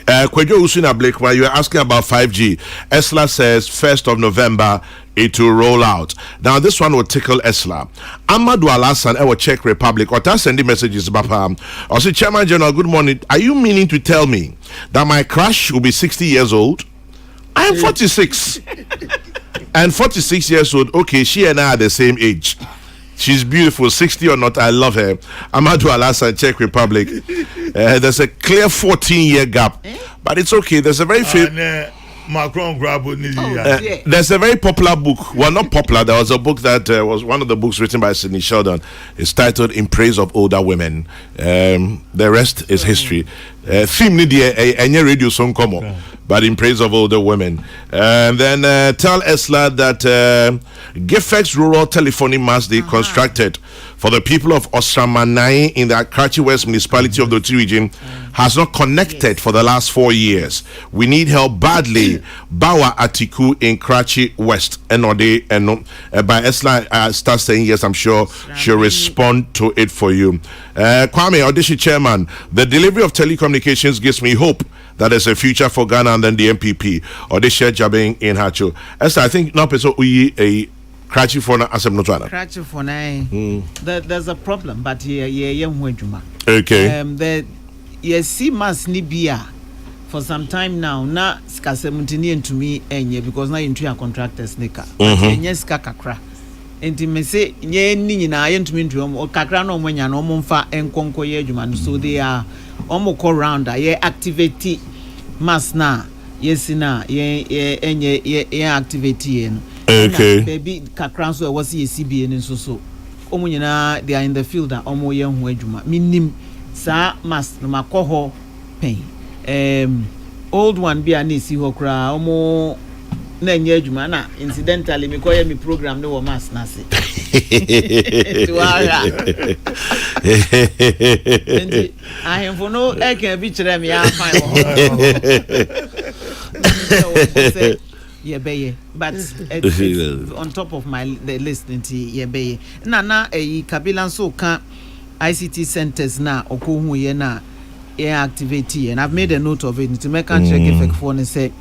Kwejo Usuna Blake, while you are asking about 5G, Esla says 1st of November it will roll out. Now this one will tickle Esla. Amadou Alasan, our Czech Republic, or sending messages about I say, Chairman General, good morning. Are you meaning to tell me that my crush will be 60 years old? I am 46. And 46 years old, okay, she and I are the same age. She's beautiful, 60 or not, I love her. Amadou Alasan, Czech Republic. There's a clear 14-year gap, but it's okay. There's a very Macron there's a very popular book. Well, not popular. There was a book that was one of the books written by Sidney Sheldon. It's titled "In Praise of Older Women." The rest is history. Theme media any radio song come on, but in praise of older women. And then tell Esla that Gifex rural telephony mast they constructed for the people of Osramanai in the Karachi West municipality of the Oti region has not connected for the last 4 years. We need help badly. Bawa Atiku in Karachi West. And by Esla start saying yes, I'm sure she'll respond to it for you. Kwame Audition Chairman, the delivery of telecommunications gives me hope that there's a future for Ghana and then the MPP or they share jabbing in Hacho. Esther, I think no person we a Karachi for na asem no twana. Karachi for na. There's a problem, but okay. See mas ni bia for some time now. Na ska 17 to me enye because na into a contractors nika. Enye ska kakra. Enti me say nye ni nyina ye ntumi ntuom kakra na omanya na omfa enkonko ye adwuma so they are omoko round ye activate mass na yes na ye enye ye activate ye no. Okay. Baby kakra so was ye CBN nso so omunyina they are in the field that omo ye ho adwuma minim sa mass no makoho pen old one bi ana si ho kra omo na nye adwuma na incidentally me koye me program no wo mass na se tuara I am for no e can be chere me ya fine yeah beye but on top of the list nti yeah beye na Kabila so kan ICT centers na okohu ye na activate and I've made a note of it to make a check effect for and say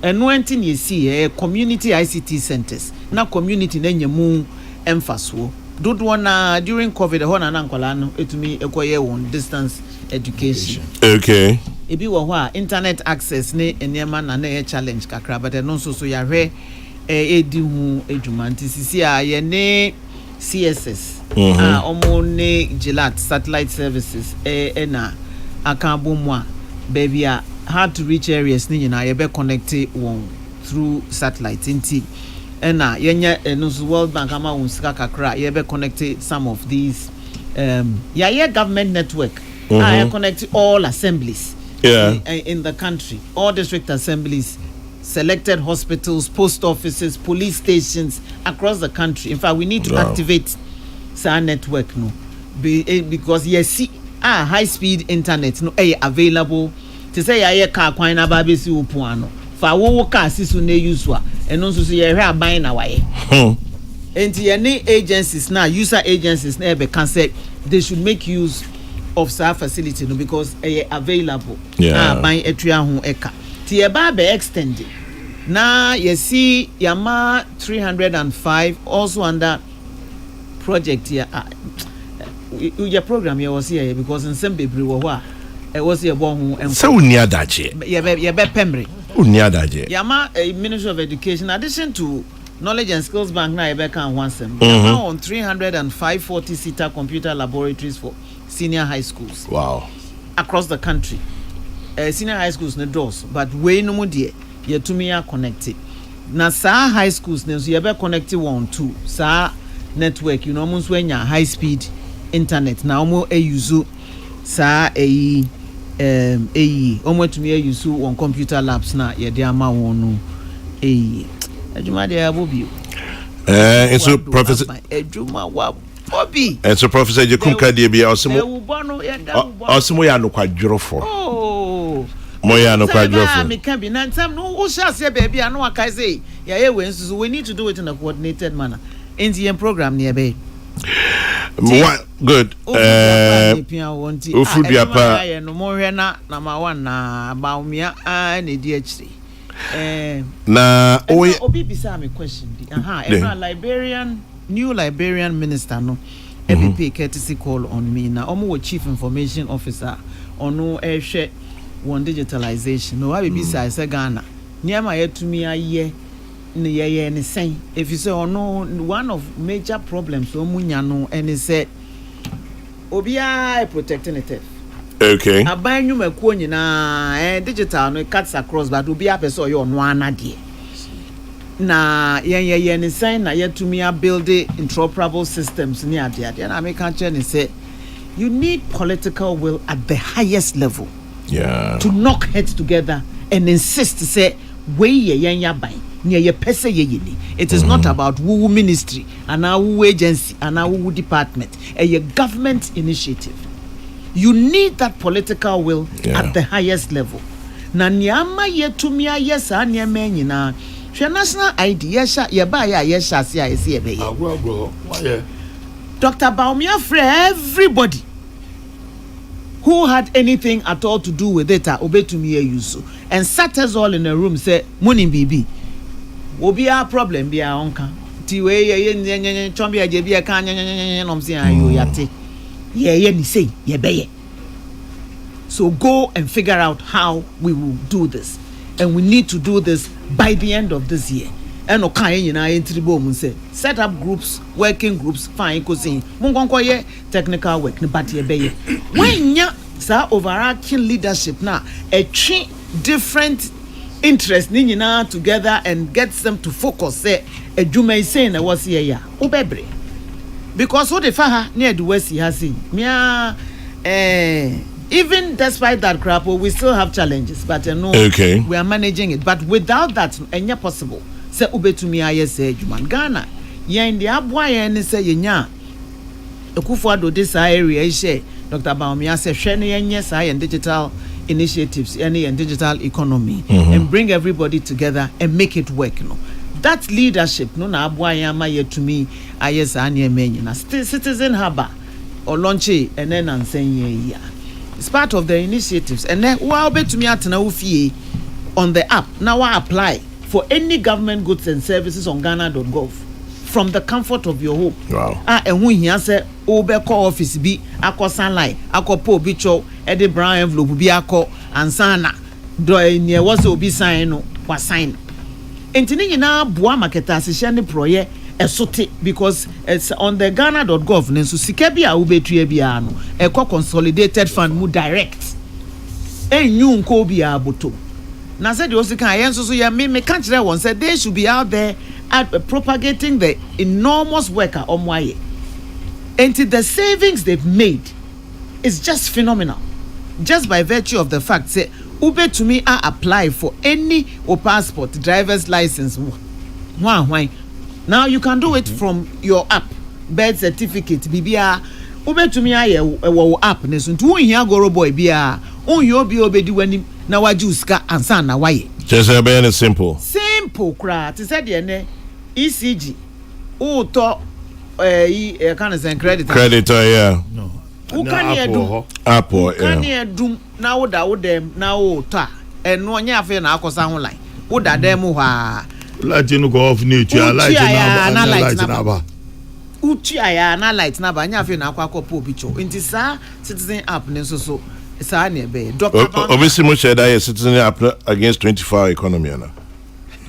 and one thing you see community ICT centers na community na nyemu emphasis do one during COVID ho na nkwala no etumi ekoye won distance education. Okay. Ebi wo ho internet access ne enema na na challenge kakra but no so ya hwe edi hu edwuma ntisisi a ye ne CSS omo ne Gilat satellite services na akabo mu a baby a hard to reach areas ni nyina ye be connect one through satellite nti na yenye no World Bank ama won sika kakra ye be connect some of these government network connect all assemblies in the country, all district assemblies, selected hospitals, post offices, police stations across the country. In fact, we need to activate our network no because yes high speed internet no available to say car kwan na ba be si upuano fa wo car sisu na use wa eno so ye hwe aban na waye enti any agencies na user agencies na be can say they should make use of our facility no because available aban etua ho eka ti e ba be extend na you see yama 305 also under project here your program here was here because in some baby wo ho was here born ho so near daje ye be pembre near daje yama Ministry of Education addition to Knowledge and Skills Bank na ebe kan wansem now on 305 40-seater computer laboratories for senior high schools across the country. Senior high schools ne doors but we no mo de ye tumi ya connected na sa high schools ne so ye be connected one two sa network you know mo so nya high speed internet na omo use sa omo tumi use on computer labs na ye de ama won no adwuma de abobio so professor adwuma wa Obi. And so Professor Jekunka de bia osimo ya no kwadworofo. Oh. Moya no kwadworofo. Me can be nan time no wo sha se baby anu aka say ya we need to do it in a coordinated manner. In the program near be. Good. Ufudiapa. No more na number 1 na Baumia and ADHD. Na Obi bisa me question. New Liberian minister no. MVP courtesy call on me na omo chief information officer ono ehwe one digitalization. No I bisa say Ghana. Niama yetumi aye ne sen. If you say ono one of major problems omunya no and say obia protecting it. Okay. Abanyu makuo nyina digital no it cuts across but obia person yo no anade. Na yen sign na yetumi build interoperable systems ni ade na me can say you need political will at the highest level. Yeah. To knock heads together and insist to say we yen yaban near ye pese ye yini. It is not about woo ministry and our woo agency and our woo department. A government initiative. You need that political will at the highest level. Na nyama yetumi ayesa anyama nyina hwe national ID yesha yeba ya yesha sia esi ebe ye. Why? Dr. Baumia for everybody who had anything at all to do with it obetumi use and sat us all in a room say money bibi obi a problem bia onka ti we ye chombi aje bia kan nom se ayo yate ye ni say ye beye. So go and figure out how we will do this, and we need to do this by the end of this year. And okay nyina entribo mun say set up groups, working groups, fine ko say mun konko ye technical work ni but ye beye when nya sa overarching leadership na a three different interests ni nyina together and gets them to focus say adwuma say na was here ya obebre because what the fa near the west has mea even despite that crap we still have challenges but no we are managing it but without that enya possible say ubetumi aye say adwuma Ghana yen the aboa yen say yenya ekufo ado this area share Dr. Baumia say hwe ne yenye say digital initiatives and digital economy and bring everybody together and make it work that leadership no na aboa yen ma yetumi aye say na emenyi na citizen harbor or launch and then ansen ye it's part of the initiatives and then wa obetumi atena ofie on the app now I apply for any government goods and services on ghana.gov from the comfort of your home. Wow. And when he say obeko office bi akọ sunlight akọ po bi cho e de brown envelope bi akọ ansana do ne was obi sign no wa sign entini nyina boa marketer se ne proye esote because it's on the ghana.gov ne so sika bi a obetua bia no e consolidated fund mu direct enyu nko bi aboto na said also can yenso so ya me can't tell one said they should be out there at propagating the enormous work on why until the savings they've made is just phenomenal just by virtue of the fact say ube to me apply for any passport driver's license why now you can do it from your app birth certificate bibia ube to me app ne so ntu hia goro boy bia onye obi obedi wani na wajuska ansa na waye just be simple kra ti said ne ECG uto can say creditor yeah no who can you do apple can you do na wo dem na wo to eno nya afa na akosa ho line wo da dem ho a light no go off need to light na ba uchi aya na light na ba nya afa na akwa po bi cho nti sa citizen app ne so sa na be doctor obviously mo share that citizen app against 24-hour economy na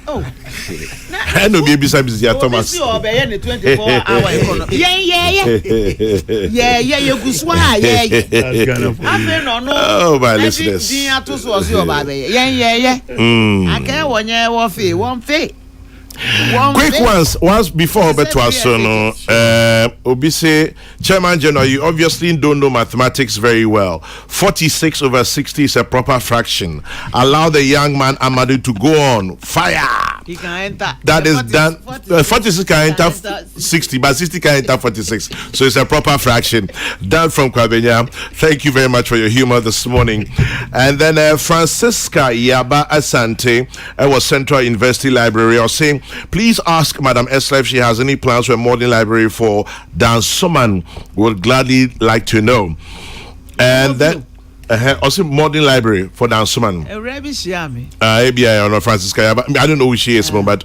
oh no be beside ya Thomas you obey any 24-hour economy yeah guswa oh my listeners din atoso osi oba be yeah ake wonye wo fe won fe quick once before but was no obi say Chairman General, you obviously don't know mathematics very well. 46/60 is a proper fraction. Allow the young man Amadu to go on. Fire. He can enter. That is done. 46 can enter 60, but 60 can enter 46. So it's a proper fraction. Done from Kwabenya. Thank you very much for your humor this morning. And then Francisca Yaba Asante, was Central University Library, was saying, please ask Madam Esla if she has any plans for a modern library for Dan Suman. Would gladly like to know. And then also modern library for Dan Suman. Francisca, I don't know who she is, but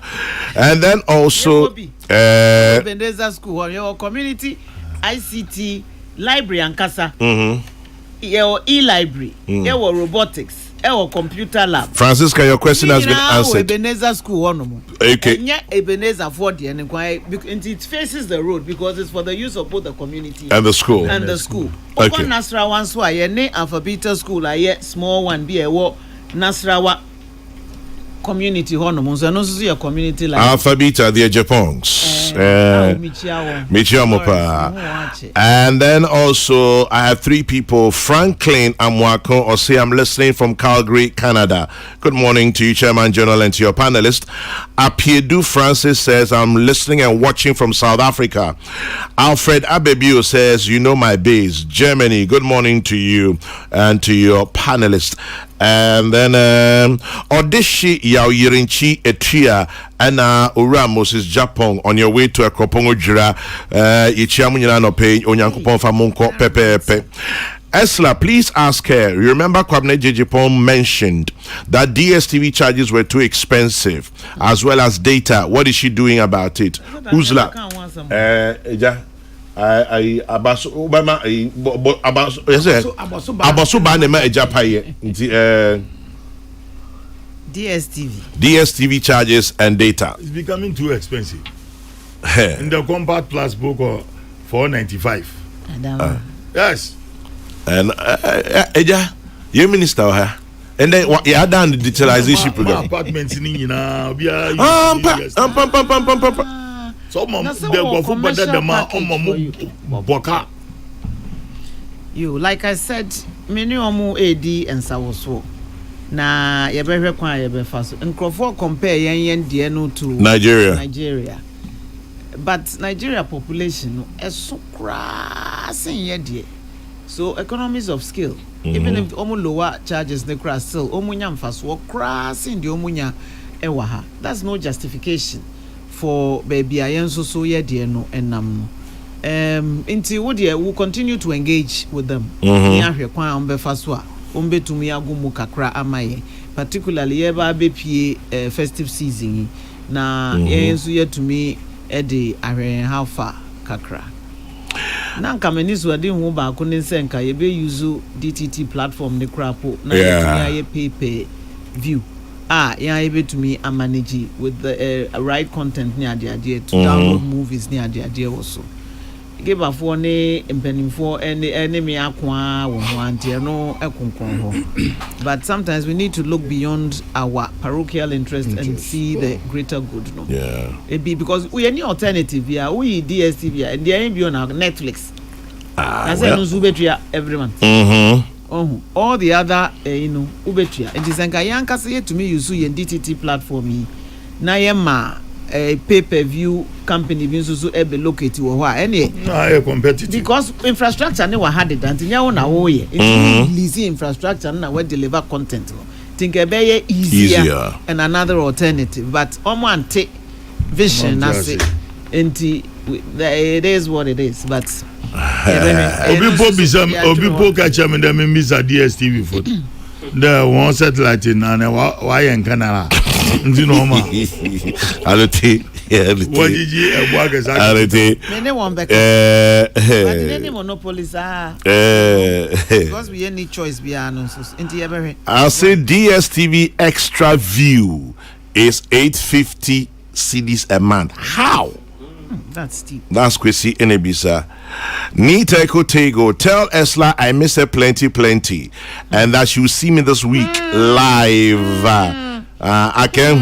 and then also Ebenezer School, your community ICT library and casa. Your e-library, your robotics. Computer lab. Francisca, your question has been answered. Ebenezer School, okay. Yeah, Ebenezer for the and it faces the road because it's for the use of both the community and the school. Okay. Nasra one so I ne alphabetical school I small one be a Nasrawa community honor so no so your community like Alphabeta the Japons. And then also I have 3 people. Franklin Amwako or say I'm listening from Calgary, Canada. Good morning to you, Chairman General, and to your panelist. Apiedu Francis says I'm listening and watching from South Africa. Alfred Abebio says you know my base, Germany. Good morning to you and to your panelist. And then Odishi Yaoyirinchi Etria and Ura Moses Japan on your way to a Kropongo Jira Ichiamunina no pay Onyankopon Famunko Pepe. Esla, please ask her. You remember Kwabene Jejipon mentioned that DSTV charges were too expensive as well as data. What is she doing about it? Uzla. Abaso Obama Abaso Banema Ejapaye DSTV charges and data. It's becoming too expensive. In the Compact Plus book or $4.95. Yes. And Eja, your minister and then what you done the digitalization program. Apartments in so you like I said minimum AD and Sawoso na yebehwe kwa yebefa so nkrofo compare yen de no to Nigeria but Nigeria population no eso crass in de so economies of scale even if omu lower charges the crass still omunya mfaso crass in de omunya ewa ha that's no justification for baby ayen so ye de no enam no until we will continue to engage with them ni ahwe kwan ombefa so a ombetumi agumu kakra amaye particularly eba bepie festive season na yenso yetumi ede ahwe how far kakra na nkamaniso ade hu ba ko ne nsenka ye be use DTT platform ne krapo na ye pay view ya ebetumi manage with the right content near the idea to download movies near the idea also give a for ne empanimfo any enemy akwa wo antie no ekonkon ho but sometimes we need to look beyond our parochial interest and see the greater good no it be because we any alternative here we DSTV and there be on Netflix I say no zubetua every month all the other ubetua and this enka yanka say to me use your DTT platform na yema pay-per-view company bin so e be locate wo ho any competitive because infrastructure ne wa had that nya wo na wo ye release infrastructure na we deliver content think e be easier and another alternative but omo ante vision na say enti it is what it is but obi catch am dem miss DSTV for the one satellite na why en Canada ndi normal alati what did you alati many one back but any monopolies because we any choice beyond so into every I'll say DSTV extra view is 850 cedis a month. How? That's steep. That's Kwesi Enebisa. Nita Kotego, tell Esla I miss her plenty, and that she will see me this week live. I can.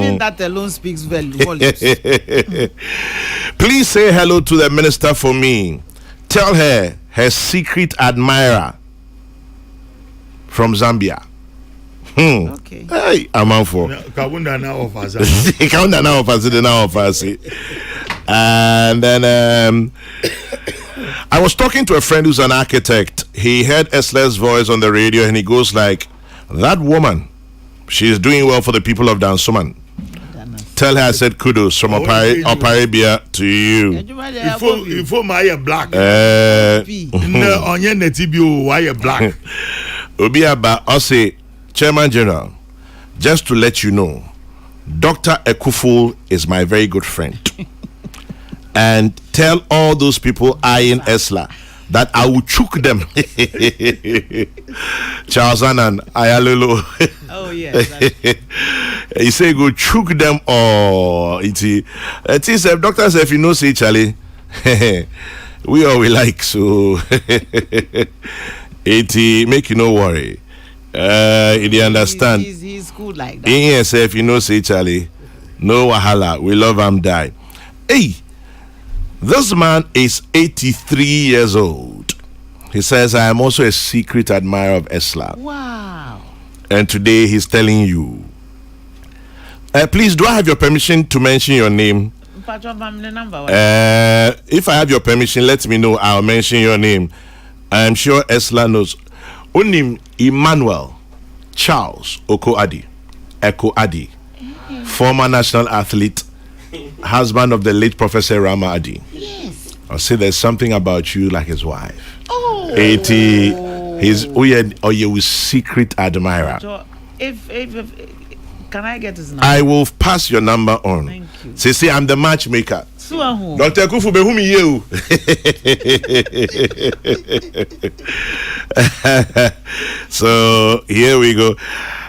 Even that alone speaks volumes. Please say hello to the minister for me. Tell her secret admirer from Zambia. Okay. Hey, I'm on for. Kaunda now offers. Kaunda now offers it now offers it. And then I was talking to a friend who's an architect. He heard Esla's voice on the radio and he goes like, that woman, she's doing well for the people of Dansoman. Tell her I said kudos from Oparibia to you. Before my black. No, on your netibio, why black? Obiaba, I'll say, Chairman General, just to let you know, Dr. Ekuful is my very good friend. And tell all those people eyeing Esla that I will choke them. Charles Annan, Ayalolo. Oh, yes. He say go choke them all. It is doctor said if you know say Charlie, we all we like so. It make you no worry. You understand? He's good like that. In here say if you know say Charlie, no wahala. We love him die. Hey. This man is 83 years old. He says, I am also a secret admirer of Esla. Wow. And today he's telling you. Please, do I have your permission to mention your name? If I have your permission, let me know. I'll mention your name. I am sure Esla knows. Unim Emmanuel Charles Oko Adi. Former national athlete, husband of the late Professor Rama Adi. Yes. I'll say there's something about you like his wife. Oh. He's your secret admirer. So if can I get his number? I will pass your number on. Thank you. See, I'm the matchmaker. Suahu. Dr. Kufu Behumi you. So here we go.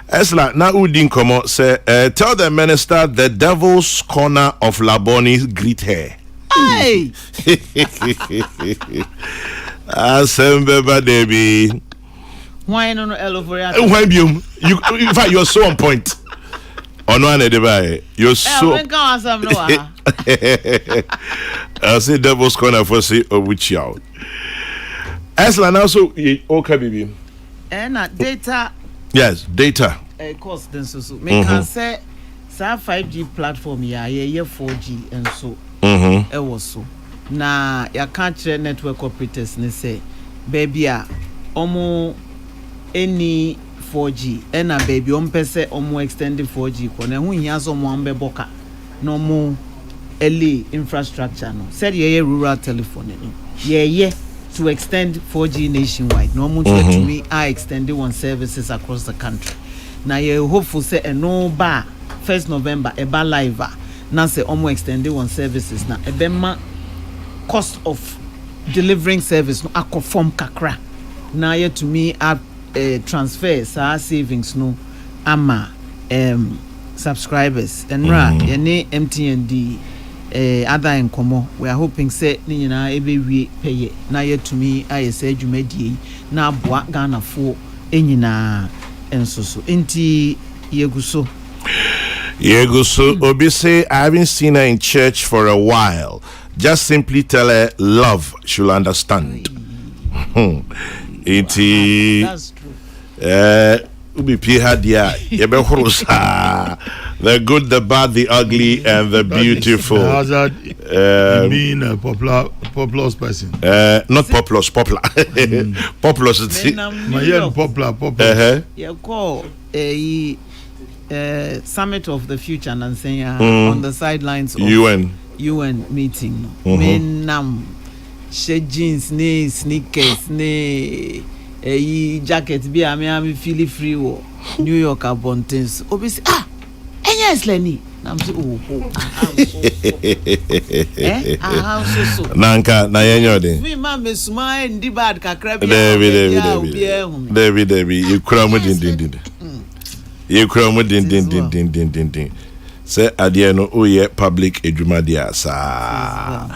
Esla, now Udin Komo say, tell the minister the devil's corner of Laboni greet her. Hey! Asembeba Debi. Why no Eloforia? Why you? In fact, you're so on point. On one you're so. I say devil's corner for say which out. Esla now so okay, baby. And data. Yes, data. Cost then so. Me can say, sa 5G platform ya 4G and so. It was so. Na ya can't share network operators ne say, baby omo any 4G na baby pese omo extended 4G ko na hu hia so mo ambe boka no mo early infrastructure no said ye rural telephone no ye to extend 4G nationwide no mo to me I extended one services across the country na ye hopeful say no ba 1st November e ba live na say omo extended one services na e be ma cost of delivering service no akonform kakra na ye to me transfers our savings no ama subscribers and any MTND other enkomo we are hoping say ni nyina ebe wie peye na ye to me ayese adwumadie na aboa Ghana fo enyina ensoso enti yeguso Obi say I haven't seen her in church for a while. Just simply tell her love, she'll understand. That's true. Ubi pihadia the good, the bad, the ugly, and the beautiful. How's that being a popular person? Not populous, popular. Populous. Popular. You call a summit of the future and saying on the sidelines of UN meeting. Menam she jeans, ne sneakers, ne jacket be I'm feel free wo New York abundance. Obviously yes Lenny I'm so Nanka na yenyo we man me smile ndi bad kakra bi David you cram din you cram din say adiano oye public edumadia sa.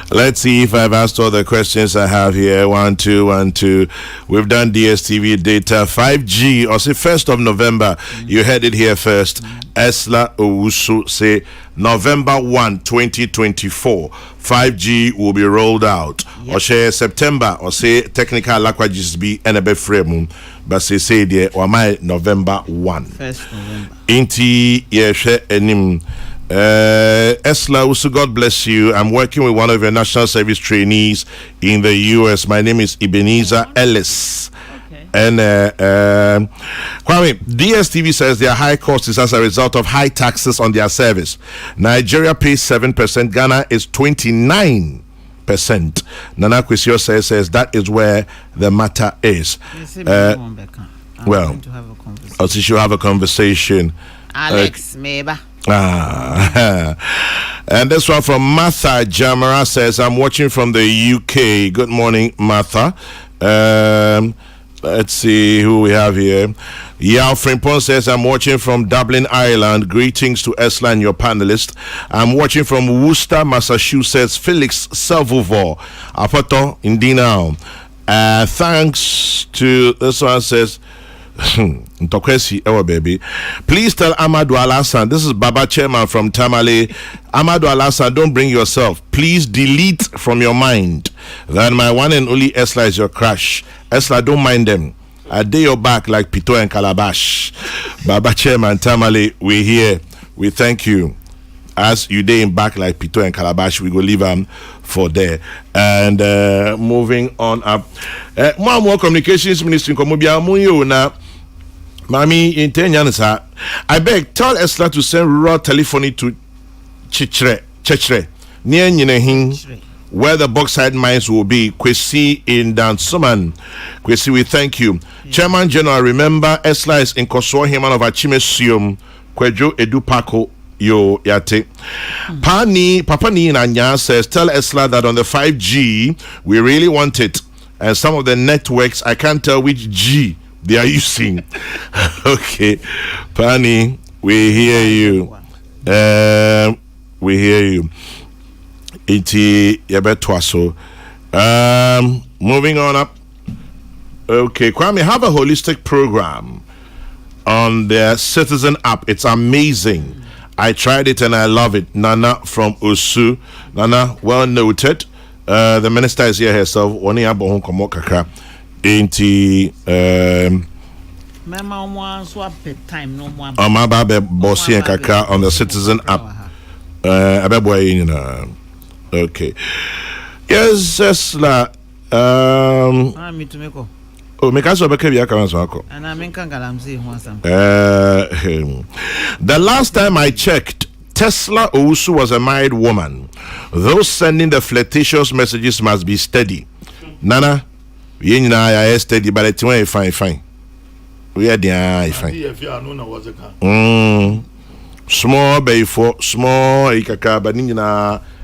Let's see if I've asked all the questions I have here. 1 2 we've done DSTV data 5G or say 1st of November. You heard it here first. Esla Owusu say November 1 2024 5G will be rolled out. Or say September or say technical languages be enebe frame but say there or my November 1. 1st November. Inti yeshe enim. Esla Usu, God bless you. I'm working with one of your national service trainees in the US. My name is Ebenezer Ellis. And Kwame, DSTV says their high cost is as a result of high taxes on their service. Nigeria pays 7%, Ghana is 29%. Nana Kwesio says that is where the matter is. Well, also you have a conversation. Alex Meba. And this one from Martha Jamara says, I'm watching from the UK. Good morning, Martha. Let's see who we have here. Yao Frimpon says, I'm watching from Dublin, Ireland. Greetings to Esla and your panelists. I'm watching from Worcester, Massachusetts. Felix Salvovo, Apato Indina. Thanks to this one says, Ntokwesi, our baby. Please tell Amadou Alassane, this is Baba Chairman from Tamale. Amadou Alassane, don't bring yourself. Please delete from your mind that my one and only Esla is your crush. Esla, don't mind them. I day your back like Pito and Calabash. Baba Chairman Tamale, we here. We thank you. As you day in back like Pito and Calabash, we go leave them for there. And moving on up. More Communications Ministry in Komobia Munyo na Mami in 10 years. I beg, tell Esla to send rural telephony to Chechre, near Nyenehin, where the bauxite mines will be. Kwesi in Dansuman. Kwesi, we thank you. Yeah. Chairman General, remember Esla is in Kosovo, Himan of Achimesium, Kwejo Edupako, yo yate. Papa Ni Nanya says, tell Esla that on the 5G, we really want it. And some of the networks, I can't tell which G they are using. Okay. Pani, we hear you. We hear you. Iti yabetwaso. Moving on up. Okay, Kwame, have a holistic program on their Citizen app. It's amazing. I tried it and I love it. Nana from Usu. Nana, well noted. The minister is here herself. Oni abohun komo kakra. Inti Amababe Bossi and Kaka on the Citizen app. Okay. Yes, Esla. Oh, make us over and I mean, the last time I checked, Tesla Owusu was a married woman. Those sending the flirtatious messages must be steady. Nana, we are steady, but it's fine. We are the fine. Small bay for small ikaka, but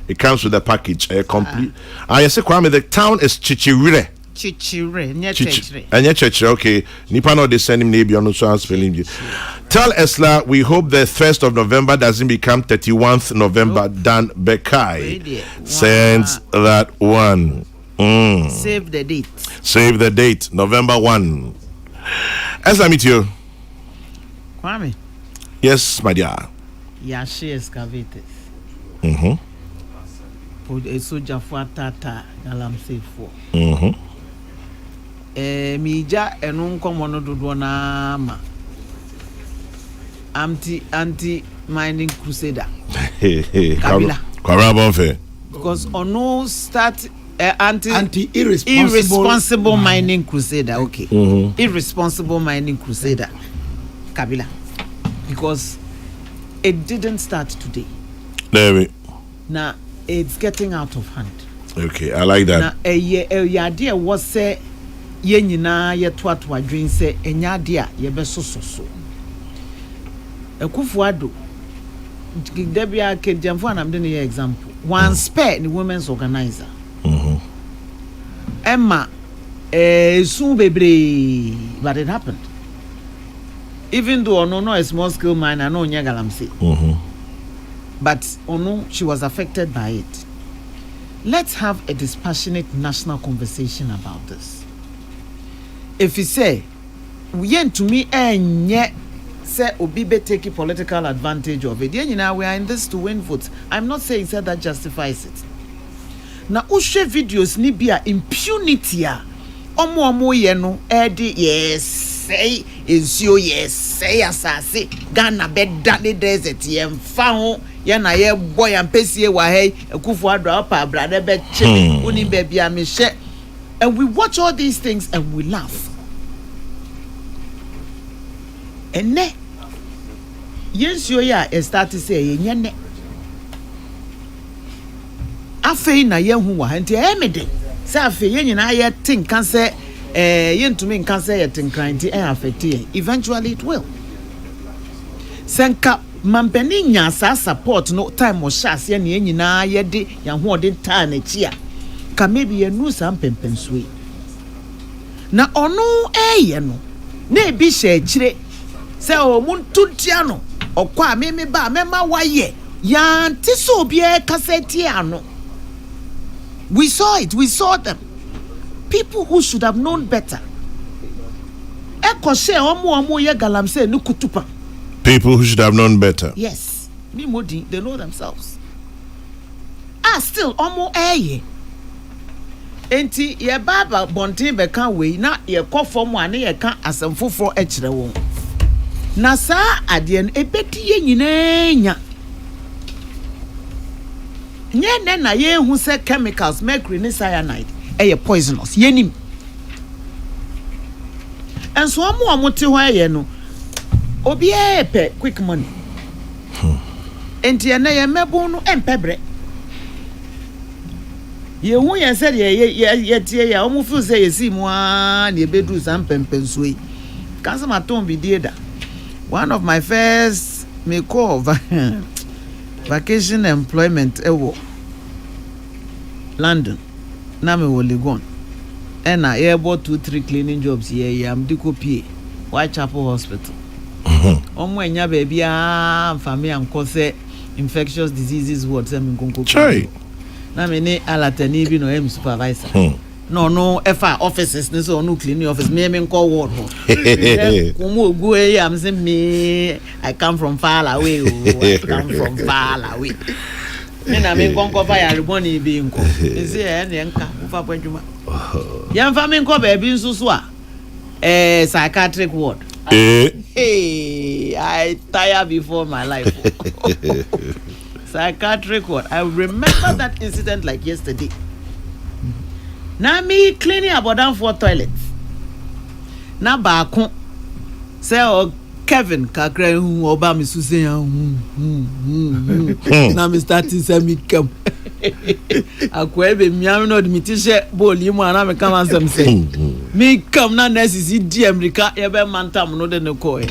it comes with a package, a complete. I say, Kwame, the town is Chichire. Okay. Nipano they send him maybe on so spelling you. Tell Esla we hope the 1st of November doesn't become 31th November. Dan Bekai sends that one. Save the date. Save the date. November 1. Esla meet you. Kwame. Yes, my dear. Yashi excavators. Put a soldier for Tata Galamsey for. Mija enun komono dodo na ma anti mining crusader Kabila Kwara because ono start anti irresponsible mining crusader. Okay. Irresponsible mining crusader Kabila, because it didn't start today. Now it's getting out of hand. Okay, I like that. Now a idea was say ye nyina ye to adwin se enya de a ye be sososo Ekufuado debia ke jamfo anam de ne example one spare the women's organizer Emma soon bebre, but it happened. Even though no a small scale miner no nya galamsey but she was affected by it. Let's have a dispassionate national conversation about this. If you say, we ain't to me and yet say Obibe taking political advantage of it, you know, we are in this to win votes. I'm not saying that justifies it. Now, videos ni bia impunity omo yeno edi yes. say nsuo ye say asase Ghana beda ne desert ye mfa ho ye na ye boy ampesie wa hey Akufo Addo opa brada be che uni baby amehye. And we watch all these things and we laugh. And ne yensuo ya start to say ye nyene afei na ye hu wa nti emede say afei ye nyina ye tin kan say ye ntumi nkan say ye tin kan ti affect ye. Eventually it will. Senka mampeni nya sa support no time o shas ye ne nyina ye de ya ho de ta na chi a ka maybe ye nu sam pempensue na ono ye no na ebi hye kire say o muntuntia no okwa me ba mema waye ya ntiso obi e kaseti ano. We saw it. We saw them. People who should have known better. People who should have known better. Yes. They know themselves. Still, enti ye baba bontin be kan we na ye kɔ fam ane ye kan asɛm foforɔ ɛkyerɛ wɔn. Na saa adeɛ no ebedi ye nyinaa nye na ye hu say chemicals mercury ne cyanide poisonous yenim. And so amote ho ye no obi pe quick money enti na ye mebo no empebre ye hu ye said ye tie ya omo feel say ye si mu a na ebedu sam pempenso yi kansa maton bi die da. One of my first me call vacation employment ewo London na me wo Legon and I about 2-3 cleaning jobs here am di kopie Whitechapel Hospital omo enya baby a family anko say infectious diseases what say me nkonko chai na me ne alatani bi no em supervisor no efa offices ne so no cleaning office me nko ward ho komo ogu e am say me I come from far away I come from far away na me nko fa ya reboni bi nko ese e ne nka ufa pwadwuma ya fa me nko ba bi nsusu a psychiatric ward. Hey, I tire before my life. Psychiatric ward. I remember that incident like yesterday. Now me cleaning about down 4 toilets. Na baako say Kevin kakra hu oba me suse ya na me starting say me come akwa ebe miam no de me t-shirt boli mu ana me come ansem say me come na nurses di America ye be mantam no de ne ko e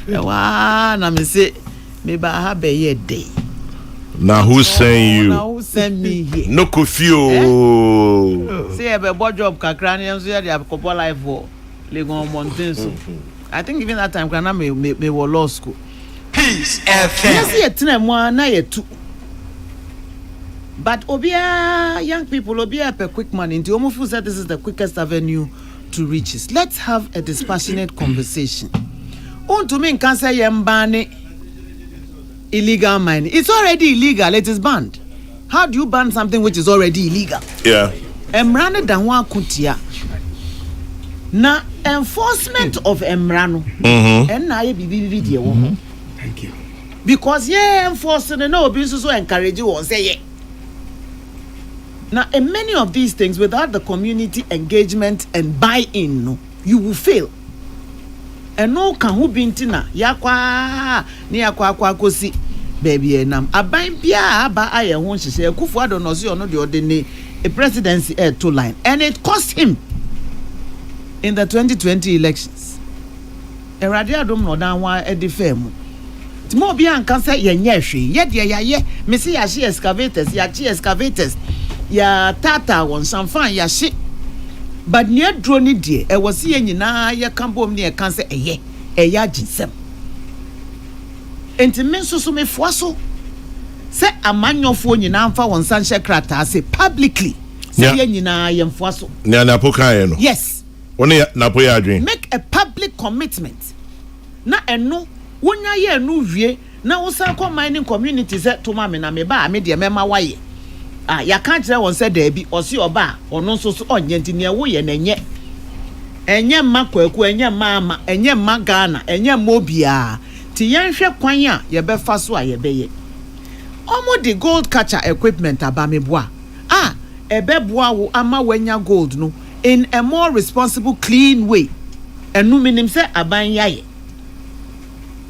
wa na me say me ba ha be ye day. Now who's saying you? Now who send me here? No kofio. Say ebe bo job kakra ne so ye de akopo life for Legon Mountain so. I think even that time kana me were law school. Peace FM. Yes, ye tena mo na ye tu. But obia young people obia per quick money into omo feel that this is the quickest avenue to riches. Let's have a dispassionate conversation. On to me can say yembane illegal mining. It's already illegal, it is banned. How do you ban something which is already illegal? Yeah. Emrane danwa kutia. Na enforcement of Emrano. And na ye bibi die wo. Thank you. Because enforcing no obi so encourage you say ye. Now, in many of these things, without the community engagement and buy-in, no, you will fail. And no can who bintina yakwa ni yakwa kosi baby enam aban bia aba aye ho hye Akufo Addo no so no de odene a presidency air to line, and it cost him in the 2020 elections. Erade adom no dan wa edifem timo bia anka say yenye hwe ye de ya me se ya hye excavators ya chi excavators ya tata won sanfan ya hye but near drone die e was ye nyina ye kambom ne e kan say eya ginsem enti men so me foaso say amanyofo nyina amfa won san hye krata say publicly say ye nyina ye mfoaso ne na poka no yes one na po ya adwen make a public commitment na eno wonya ye enu wie na wo san ko mining community say to ma me na me ba me de mema waye ya kan kire won say da bi osi oba ono so so onye ntini e wo ye na nye enye mma kwaku enye mma ama enye mma Ghana enye mma obia ti yenhwe kwan a ye be fa so a ye be ye omo the gold catcher equipment abameboa ebeboa wo ama wanya gold no in a more responsible clean way enu minim se aban yaye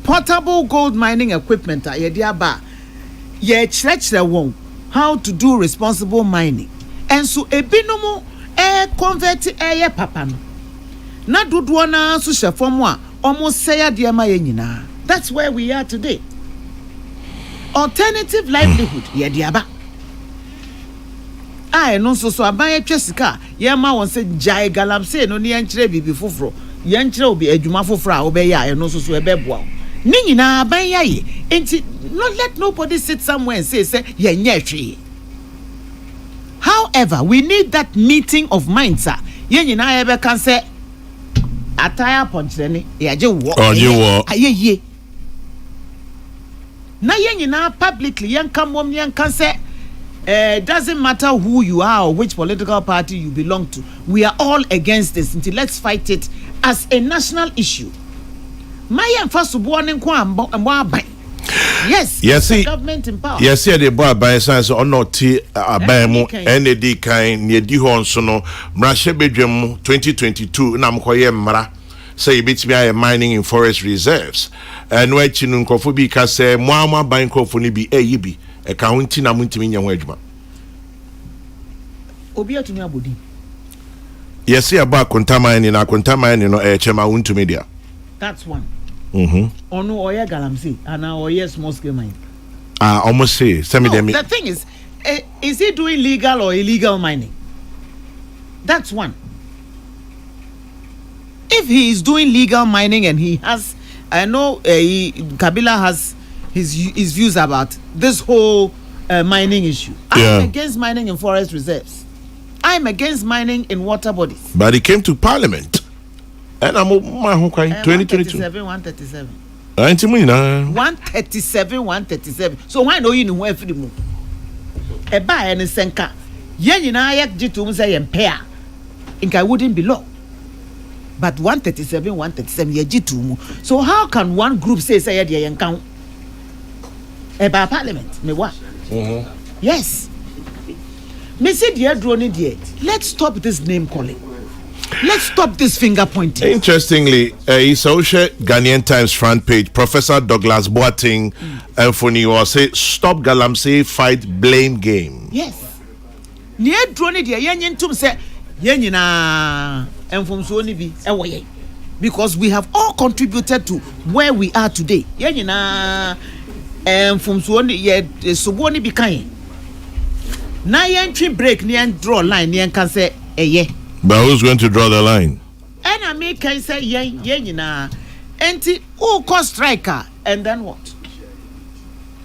portable gold mining equipment a ye dia ba ye chire won how to do responsible mining and so ebinom convert ye papa no na dodo na so hwefom a omo say de ma ye nyina. That's where we are today. Alternative livelihood ye dia ba no so aban atwa sika ye ma won se jai galamse no ne enkyere bibi foforo ye enkyere obi adwuma foforo a obe ya no so ebeboa ni nyina aban yaye enti not let nobody sit somewhere and say ye nyehwe. However, we need that meeting of minds ye nyina ye be kan say attire ponchene ye je wo ayeye na ye nyina publicly yen kam wom yen kan say doesn't matter who you are or which political party you belong to, we are all against this until let's fight it as a national issue. My first warning yes, the government in power. Yes, the boy by science or not abamo NAD kind near Dihon Sono, Mrashe Bedrum 2022, Namkoye Mra, say bits me mining in forest reserves. And where Chinunkophobia say, Mama buying crofoni be a yibi, a county Namuntimin Wedgma. Obia to me abudi. Yes, about contaminating or contaminating or a chema to media. That's one. Ono oya galamsey and oya small scale mine. Almost say. The thing is he doing legal or illegal mining? That's one. If he is doing legal mining and he has, I know Kabila has his views about this whole mining issue. I'm against mining in forest reserves. I'm against mining in water bodies. But he came to Parliament. And I'm 2022. 137. 137. So why no you know where for the move? A buy and a senka. Yen yak jitum say pair. Think I wouldn't be low. But 137 ye jitum. So how can one group say yen count? About Parliament, me what? Yes. Me say dear drone dear. Let's stop this name calling. Let's stop this finger pointing. Interestingly, Social Ghanaian Times front page, Professor Douglas Boateng Anthony was say stop galamsey fight blame game. Yes. Near drone dear yen tum say yen na enfumso ni bi ewoye. Because we have all contributed to where we are today. Yen na enfumso ni ye subo ni bi kan. Na yen twi break ni yen draw line ni yen kan say eye. But who's going to draw the line? And I make can say yen na enti who cost striker and then what?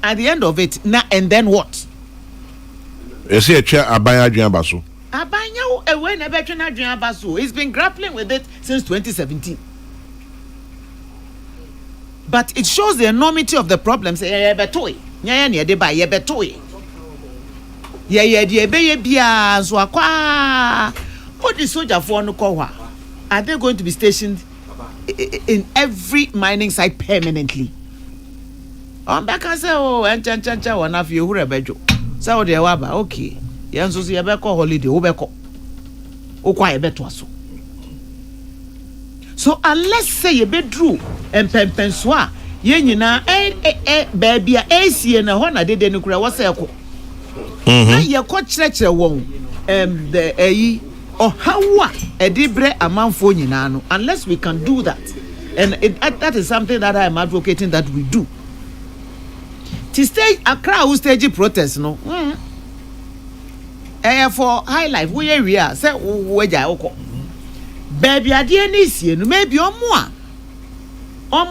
At the end of it, and then what? You see a chair Abaya Djambaso. Abanya away never Djambaso. He's been grappling with it since 2017. But it shows the enormity of the problems. Betoy. Nya ne de ba ye betoy. Ye de be bia so akwa. What the soldier for no call? Are they going to be stationed in every mining site permanently? On back and say, oh, and chancha one of you who are bejo. So they were okay. Yanso see a beko holiday, obeko. O quiet beto so. So unless say ye bedru and penswa, ye na baby a AC and a honor did any cry was a co. Ye coach stretcher won the or how a debre amount for nyinano unless we can do that, and that is something that I am advocating that we do. To stage a crowd stage protest no for high life we are say weja oko baby ade ni sie no maybe omo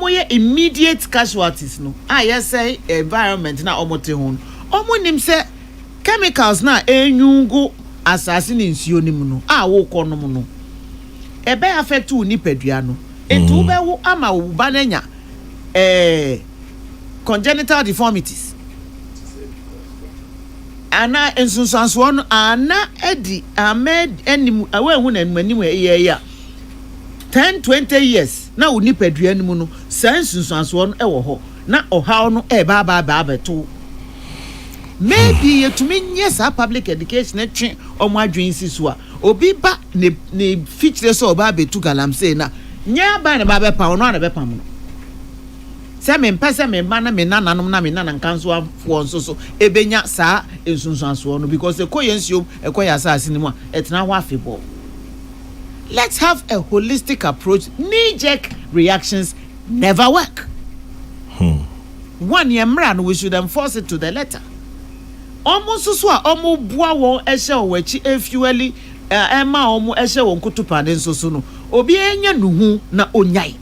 ye immediate casualties no yes say environment na omo te ho omo nim say chemicals na enyungu assassin nsuo nim no wo konom no ebe affect uni pedua no etu be wo ama wo bananya congenital deformities ana ensunsanso no ana edi amed enim awe hu na anim ya 10-20 years na oni pedua no mu no sense nsuanso no e wo ho na ohaw no e ba beto maybe yetumi nye sa public education etwe omo adwen siso a obi ba ne feature so oba betu galamsey na nya ba ne ba be pa no na be pam no se me mpese me ma na me nananom na me nanan kanso afo nso so ebenya saa ensunsuanso no because ekoyensiom ekoya asase ni mu a etena ho afebo. Let's have a holistic approach. Knee-jerk reactions never work. One year, we should enforce it to the letter. Almost so, almost boa eshe wechi efueli ema omu eshe wonkutu panen so no. Obi enye nuhu na onyai.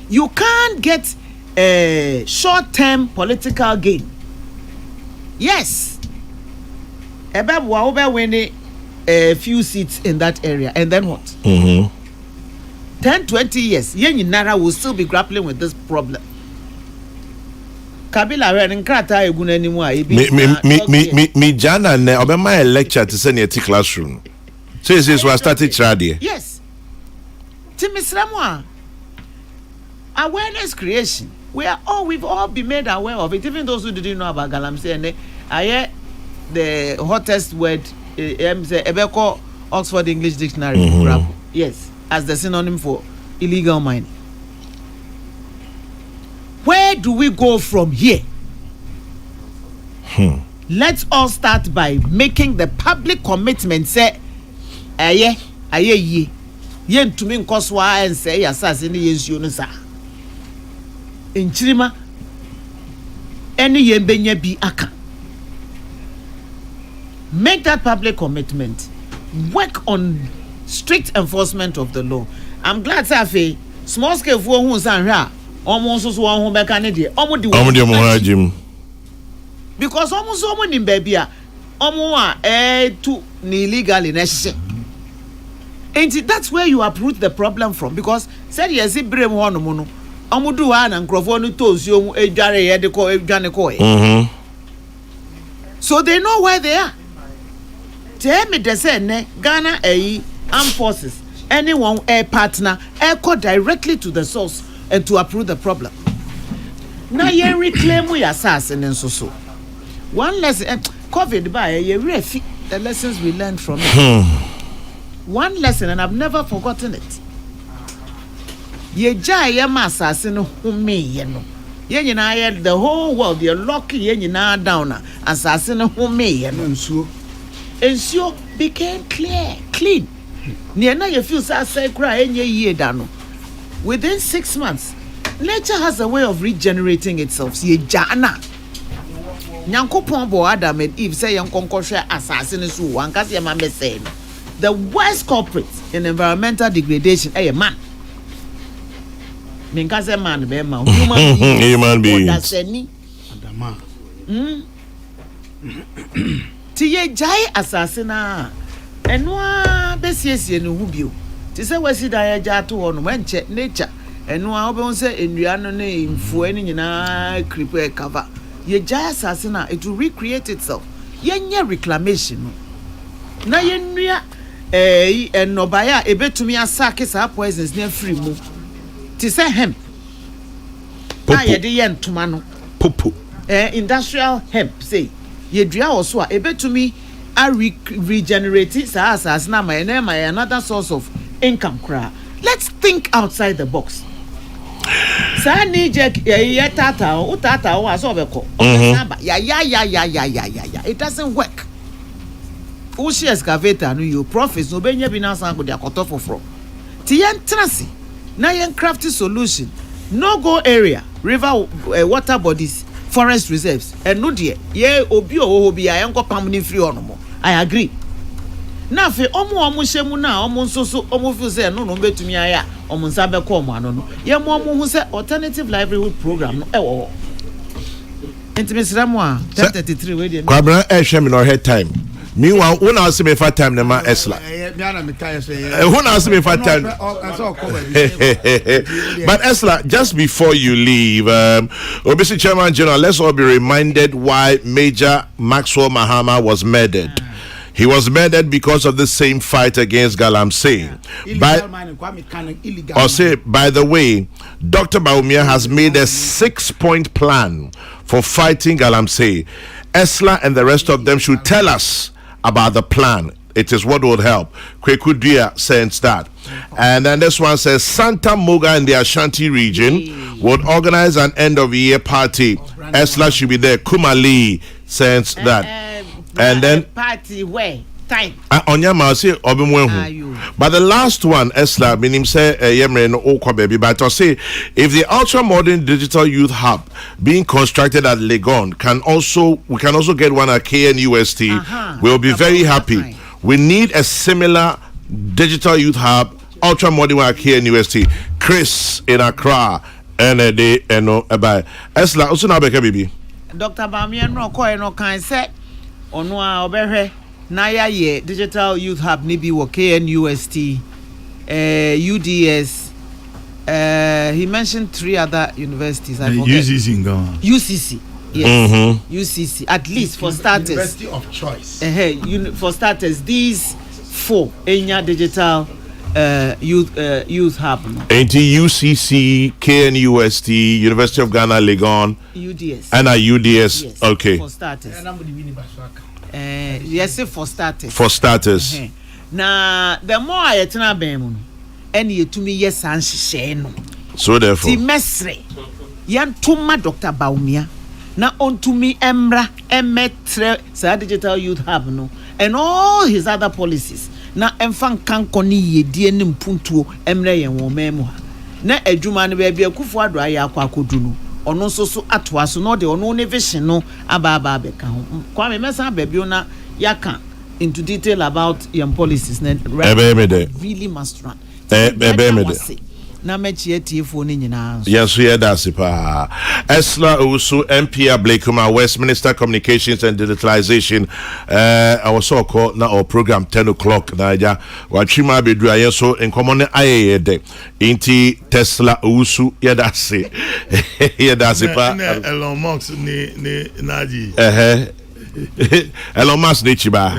You can't get a short-term political gain. Yes. Ebe boa obe wene a few seats in that area, and then what? 10-20 years, Yenyi Nara will still be grappling with this problem. Kabila and Krata Eguna anymore. Me Jana ne obema a lecture to send a classroom. So this was started trade. Yes. Timisramwa. Awareness creation. We've all been made aware of it. Even those who didn't know about Galamsey, and I hear the hottest word. Ebeko Oxford English Dictionary. Yes, as the synonym for illegal mining. Where do we go from here? Let's all start by making the public commitment. Say, aye, ye. Yen to me nkoswa and say asase ni yensuo no sa. Enchirima eni yembenya bi aka. Make that public commitment. Work on strict enforcement of the law. I'm glad Safi small scale for who san hwa almost so one home beka ne de omo because almost omo nim baby a omo a to illegally na hye. And that's where you uproot the problem from because said yes ibrem ho no mu no omo du ha na nkrofo no to nsuo mu edware ye de ko edwane ko. So they know where they are. Tell me the same Ghana armed forces anyone a partner go directly to the source and to approve the problem. Now you reclaim we assassin and so. One lesson COVID by the lessons we learned from it. One lesson and I've never forgotten it. Ye jai ye assassin who me ye no. Ye na the whole world ye lucky ye na down assassin who me ye no. Ensure became clean. Niana you feel say cry enye ye dano. Within 6 months, nature has a way of regenerating itself. Ye jana. Nyankopon bo Adam and Eve say yankonko share assassin so wankase yama say no. The worst culprit in environmental degradation a man. Minkase man be man human beings. Adama. Tiye jai asasina enwa besiesie no hubio ti se wasi da ya ja to wono manche nature enwa obe se enua no ne mfuo ni nyina creeper cover ye jai asasina it will recreate itself yenye reclamation no na yenua enobaya ebetumi asake sa poisons na free mu ti se hemp na ye de ye ntoma no popo industrial hemp say yedua also a ebetumi a regenerate as na my another source of income cra. Let's think outside the box. Sa ni je tata o aso beko ya it doesn't work. Ushi excavator no you profits no benya bi na san go dia koto foforo ti yen trance na yen crafty solution no go area river water bodies forest reserves and no dear ye obi o bi a yenko pam ni free onomo. I agree. Na fe omo hyemu na omo nsoso omo feel say no betumi aya omo nsa be ko omo ano no ye mo omo hu say alternative livelihood program no ewo intimisira mo a 1033 we dey kwabra ehwe me no head time meanwhile when I see me for time na ma esla when I see me for time but Esla, just before you leave obviously Chairman General, let's all be reminded why Major Maxwell Mahama was murdered. He was murdered because of the same fight against Galamsey. By the way, Dr. Bawumia has made a 6-point plan for fighting Galamsey. Esla and the rest of them should tell us about the plan. It is what would help. Kwekudia sends that. And then this one says Santa Moga in the Ashanti region would organize an end of year party. Esla should be there. Kumali sends that. And then party where? Time. Onyama say Obimwenhu. But the last one, Esla, meaning say Yemre no Okwa baby. But I say if the ultra modern digital youth hub being constructed at Legon we can also get one at KNUST. We'll be very happy. We need a similar digital youth hub, ultra modern one at KNUST. Chris in Accra, NAD, and by Esla, also now baby. Dr. Bawumia no ko no kan say ono a obehwe na ya ye digital youth hub ni bi wo KNUST, UDS, he mentioned 3 other universities. I forget. UCC in Ghana. UCC. Yes, UCC at least for starters. University of choice. For starters, these 4 Enya digital youth hub. UCC, KNUST, University of Ghana, Legon, UDS, and UDS. Yes, okay. For starters. Yes, for starters. For starters. Now, the more I tell them, any to me yes and she no. So therefore. Ti mesre. Yan tuma Dr. Bawumia. Na on to me emra emetre sa digital youth hub no and all his other policies na emfan kanko ni yedie ne mpuntuo emre yen wo memu ha na adwuma no ba bia kufu ado aye akwakodu no ono so atoa so no de ono ne vision no aba be ka ho kwa me mesa ba bio na yaka into detail about your policies na really must run na mechi etiefo ni nyina yes we that's pa Esla also MP Blakuma Westminster Communications and Digitalization our so called na our program 10 o'clock na ja wa twima bedu aye so enkomo ne aye de inti Tesla also that's pa Elon Musk ni naji Elon Musk ni chiba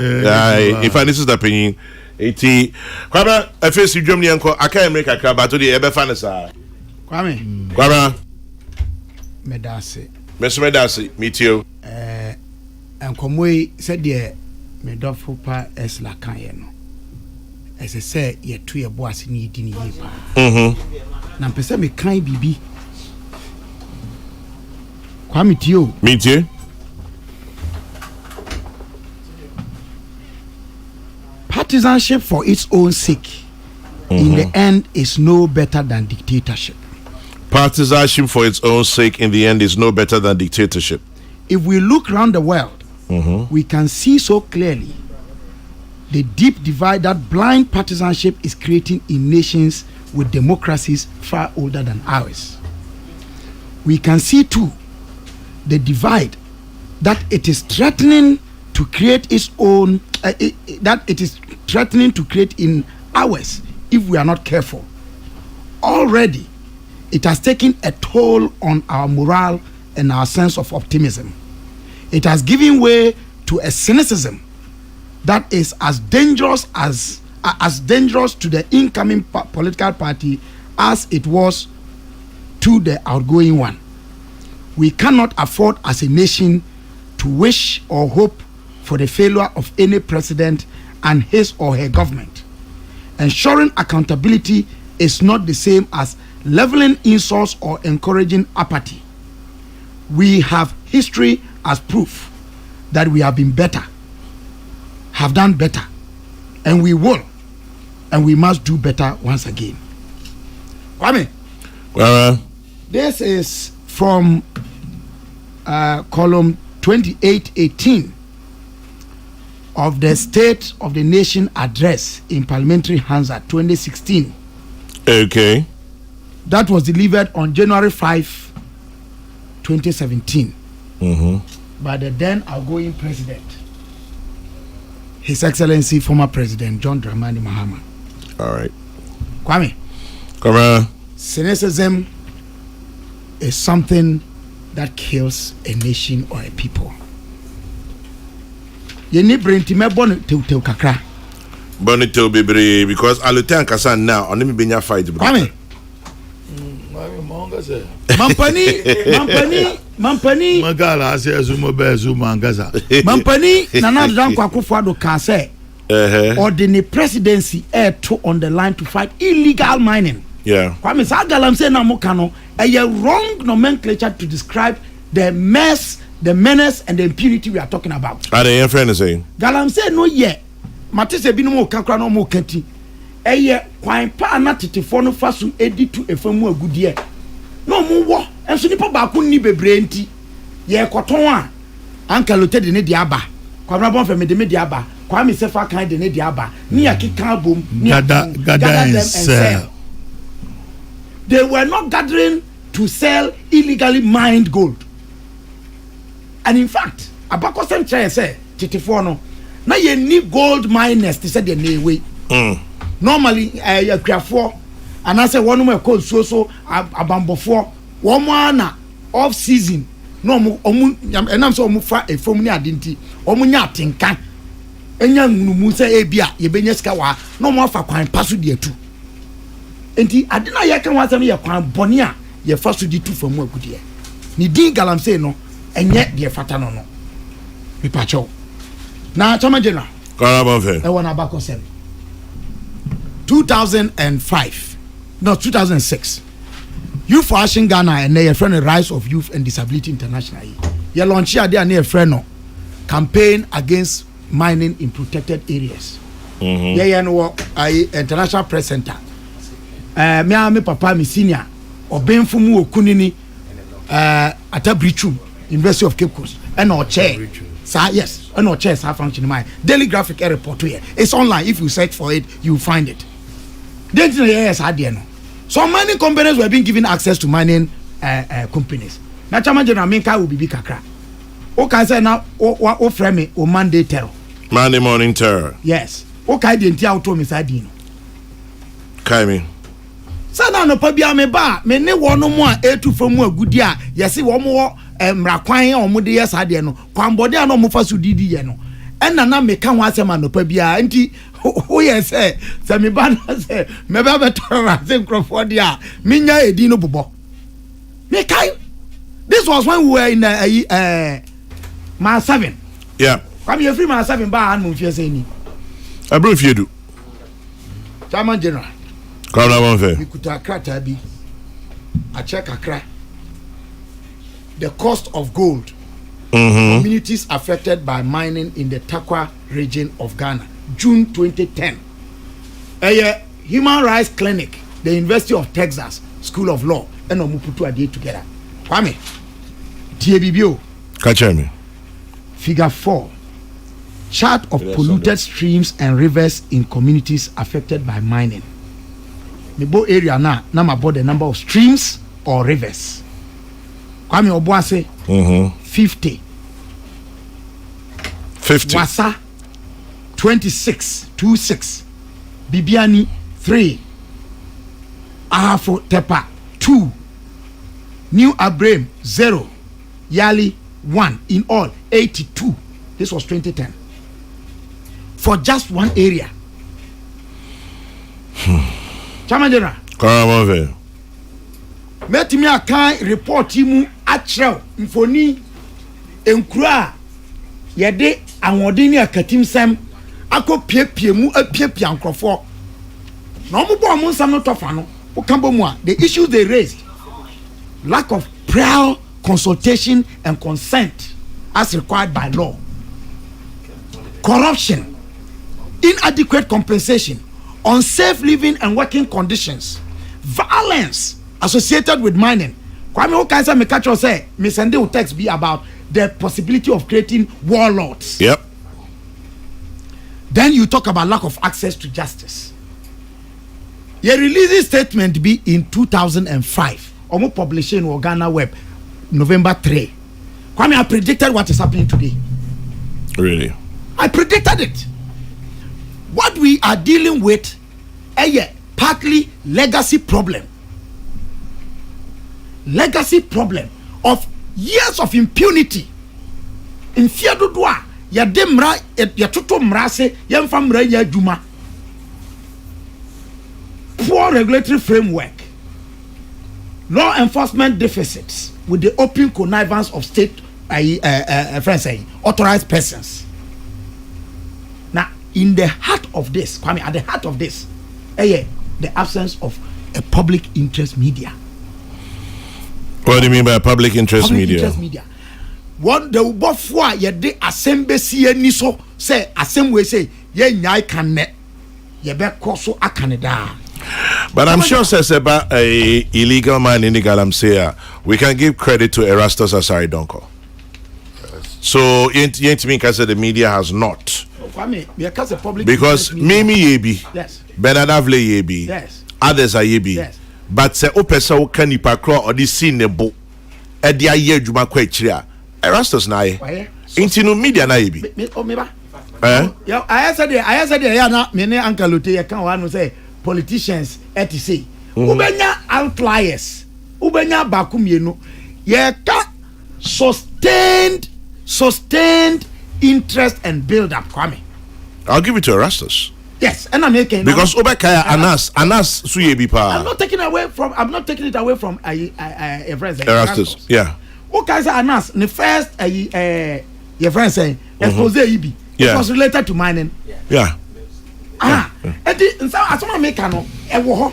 if this is the opinion eti kwaba afesi dwom ne enko aka America kraba to de ebe fa ne sa kwaba medase metio enkomoi se de medofo pa Esla kan ye no ese se ye to ye boase ni di ni ye pa na mpese me kan bibi kwa metio partisanship for its own sake in the end is no better than dictatorship. Partisanship for its own sake in the end is no better than dictatorship. If we look around the world, we can see so clearly the deep divide that blind partisanship is creating in nations with democracies far older than ours. We can see too the divide that it is threatening to create its own that it is threatening to create in ours if we are not careful. Already it has taken a toll on our morale and our sense of optimism. It has given way to a cynicism that is as dangerous to the incoming political party as it was to the outgoing one. We cannot afford as a nation to wish or hope for the failure of any president and his or her government. Ensuring accountability is not the same as leveling insults or encouraging apathy. We have history as proof that we have been better, have done better, and we will, and we must do better once again. Kwame, this is from column 2818 of the State of the Nation Address in Parliamentary Hansa 2016. Okay. That was delivered on January 5, 2017 by the then outgoing president, His Excellency former President John Dramani Mahama. All right. Kwame. Come on. Cynicism is something that kills a nation or a people. ye ni brenti me bon tew kakra Bonito bebre because Alutan Kasa now on me benya fight. Kwame Mampani Magala say Zuma be Zuma Gaza. Mampani Nana Danko Akufo-Addo can say or the presidency to on the line to fight illegal mining. Yeah. Kwame Sagalam say na mo kano a wrong nomenclature to describe the mess, the menace and the impunity we are talking about. Are they friend saying? Galam say no ye. Matise bi no mo kakra no mo kanti. Kwan pa na tetefo no fa so edi to efamu agudie. No mo wo enso nipa ba ko ni bebre nti ye koton a ankalote de ne di aba. Kwabra bon fe me de me di aba. Kwa me sefa kan de ne di aba. Ni akika bom ni gather and sell. They were not gathering to sell illegally mined gold. And in fact, Abako Central say tetefo no na ye need gold miners to say the name way. Normally ya krafo and I say one more call so abambofo one na off season no omu enam so omu fa efom ni adenti omu nya atenka enya numu say e bia ye benya sika wa no mo fa kwan paso de atu enti ade na ye kan wasam ye kwan bone a ye fa so di tu famu agudie ni din galam say no enye de fata no mi pacho na chama general Karabanfe. I want Abako 7 2005 no 2006 Youth for Action Ghana and their friend the Rise of Youth and Disability International ye launch here there near friend no campaign against mining in protected areas yeah no international press center me papa me senior obenfu mu okunini atabrichum University of Cape Coast and our chair yes and our chair function my daily graphic report here it's online if you search for it you find it then yes no so mining companies were being given access to mining companies na chama general minka will be kakra o can say now o frame me o Monday terror Monday morning terror yes o kai de ntia auto me sadi no kai me sana no pa bia me ba me ne wono mo a etu famu agudi a yesi wo mo mrakwan a mo de yes ade no kwambode a no mo fa so didi ye no enna na me ka ho asema no pa bia nti o yes se me ba na se me ba betora se croford a minya edi no bobo me kai this was when we were in Ma 7 yeah come you free Ma 7 ba anu fie se ni abro fie du chairman general Karabanfe. Bikuta krata bi a check akra the cost of gold communities affected by mining in the Takwa region of Ghana June 2010 a human rights clinic the University of Texas School of Law and omuputu ade together kwame tie bibio Catch me figure 4 chart of polluted streams and rivers in communities affected by mining the bo area na about the number of streams or rivers kwame oboase 50 Wasa 26 Bibiani 3 Ahafo Tepa 2 New Abraham 0 Yali 1 in all 82 this was 2010 for just one area Chama General Karabanfe. metimi akan report mu akyerɛw mfoni enkura yɛde anwɔden ne akatimsɛm akɔ piepie mu apiepie ankrɔfo na ɔmo bɔ ɔmo nsɛm no tɔfa no okamba mu a the issues they raised lack of prior consultation and consent as required by law corruption inadequate compensation unsafe living and working conditions violence associated with mining kwame okansa me catch say me send you text be about the possibility of creating warlords Yep. then you talk about lack of access to justice your releasing statement be in 2005 omo publishing on Ghana Web November 3 kwame I predicted what is happening today Really? I predicted it what we are dealing with partly legacy problem of years of impunity in Fiadodoa ya de mra ya toto mra se ya mfa mra ya adwuma. Poor regulatory framework, law enforcement deficits with the open connivance of state authorized persons. Now, in the heart of this, Kwame, at the heart of this, the absence of a public interest media. What do you mean by public interest media? Interest media. One the before ye de assembly ni so say assembly say ye nyai kan ne ye be koso akaneda. But I'm sure says about a illegal man in the Galamsea, we can give credit to Erastus Asari Donko. So you mean because the media has not. Because Mimi Yebi, yes. Benadavle Yebi, yes. Others are Yebi. Yes. But say opesa wo kan nipa kro or the scene nebo e dia ye adwuma kwa akira Erastus na ye inti no media na yebi yeah, I said yeah na me ne ankalote ye kan wa no say politicians et say ubenya outliers ubenya bakumienu ye ka sustained interest and build up Kwame. I'll give it to Erastus. Yes, and I'm making because Obekaya Anas suyebi pa. I'm not taking it away from a friend Erastus. Yeah. Okay, so Anas the first your friend saying expose EB. It was related to mining. Yeah. And so as someone make no e wo ho.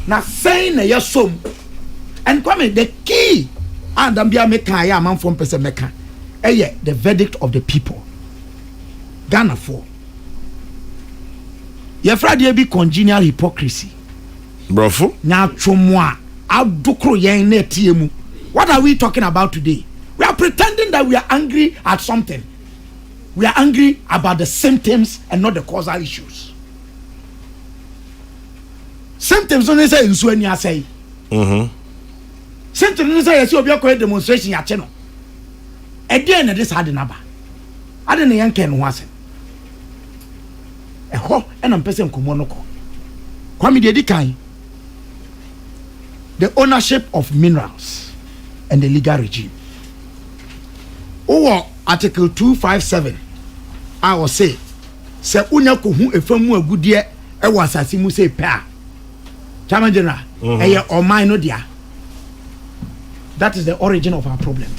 Na saying na yesom. And Kwame the key and am bia make ya man from person make the verdict of the people. Ghana for your Friday be congenial hypocrisy. Brofo. Nya chomwa adukro yen na tiemu. What are we talking about today? We are pretending that we are angry at something. We are angry about the symptoms and not the causal issues. Symptoms only say nsu ani asai. Symptoms only say yesi obi akọ demonstration ya che no. E dey na this had naba. Ade na yanke no ase. Eho and am person komo no ko. Kwame de dikan. The ownership of minerals and the legal regime. Over Article 257, I will say, se unya ko hu efamu agudie e wasase mu say pa. Chama general, eye o mine no dia. That is the origin of our problem.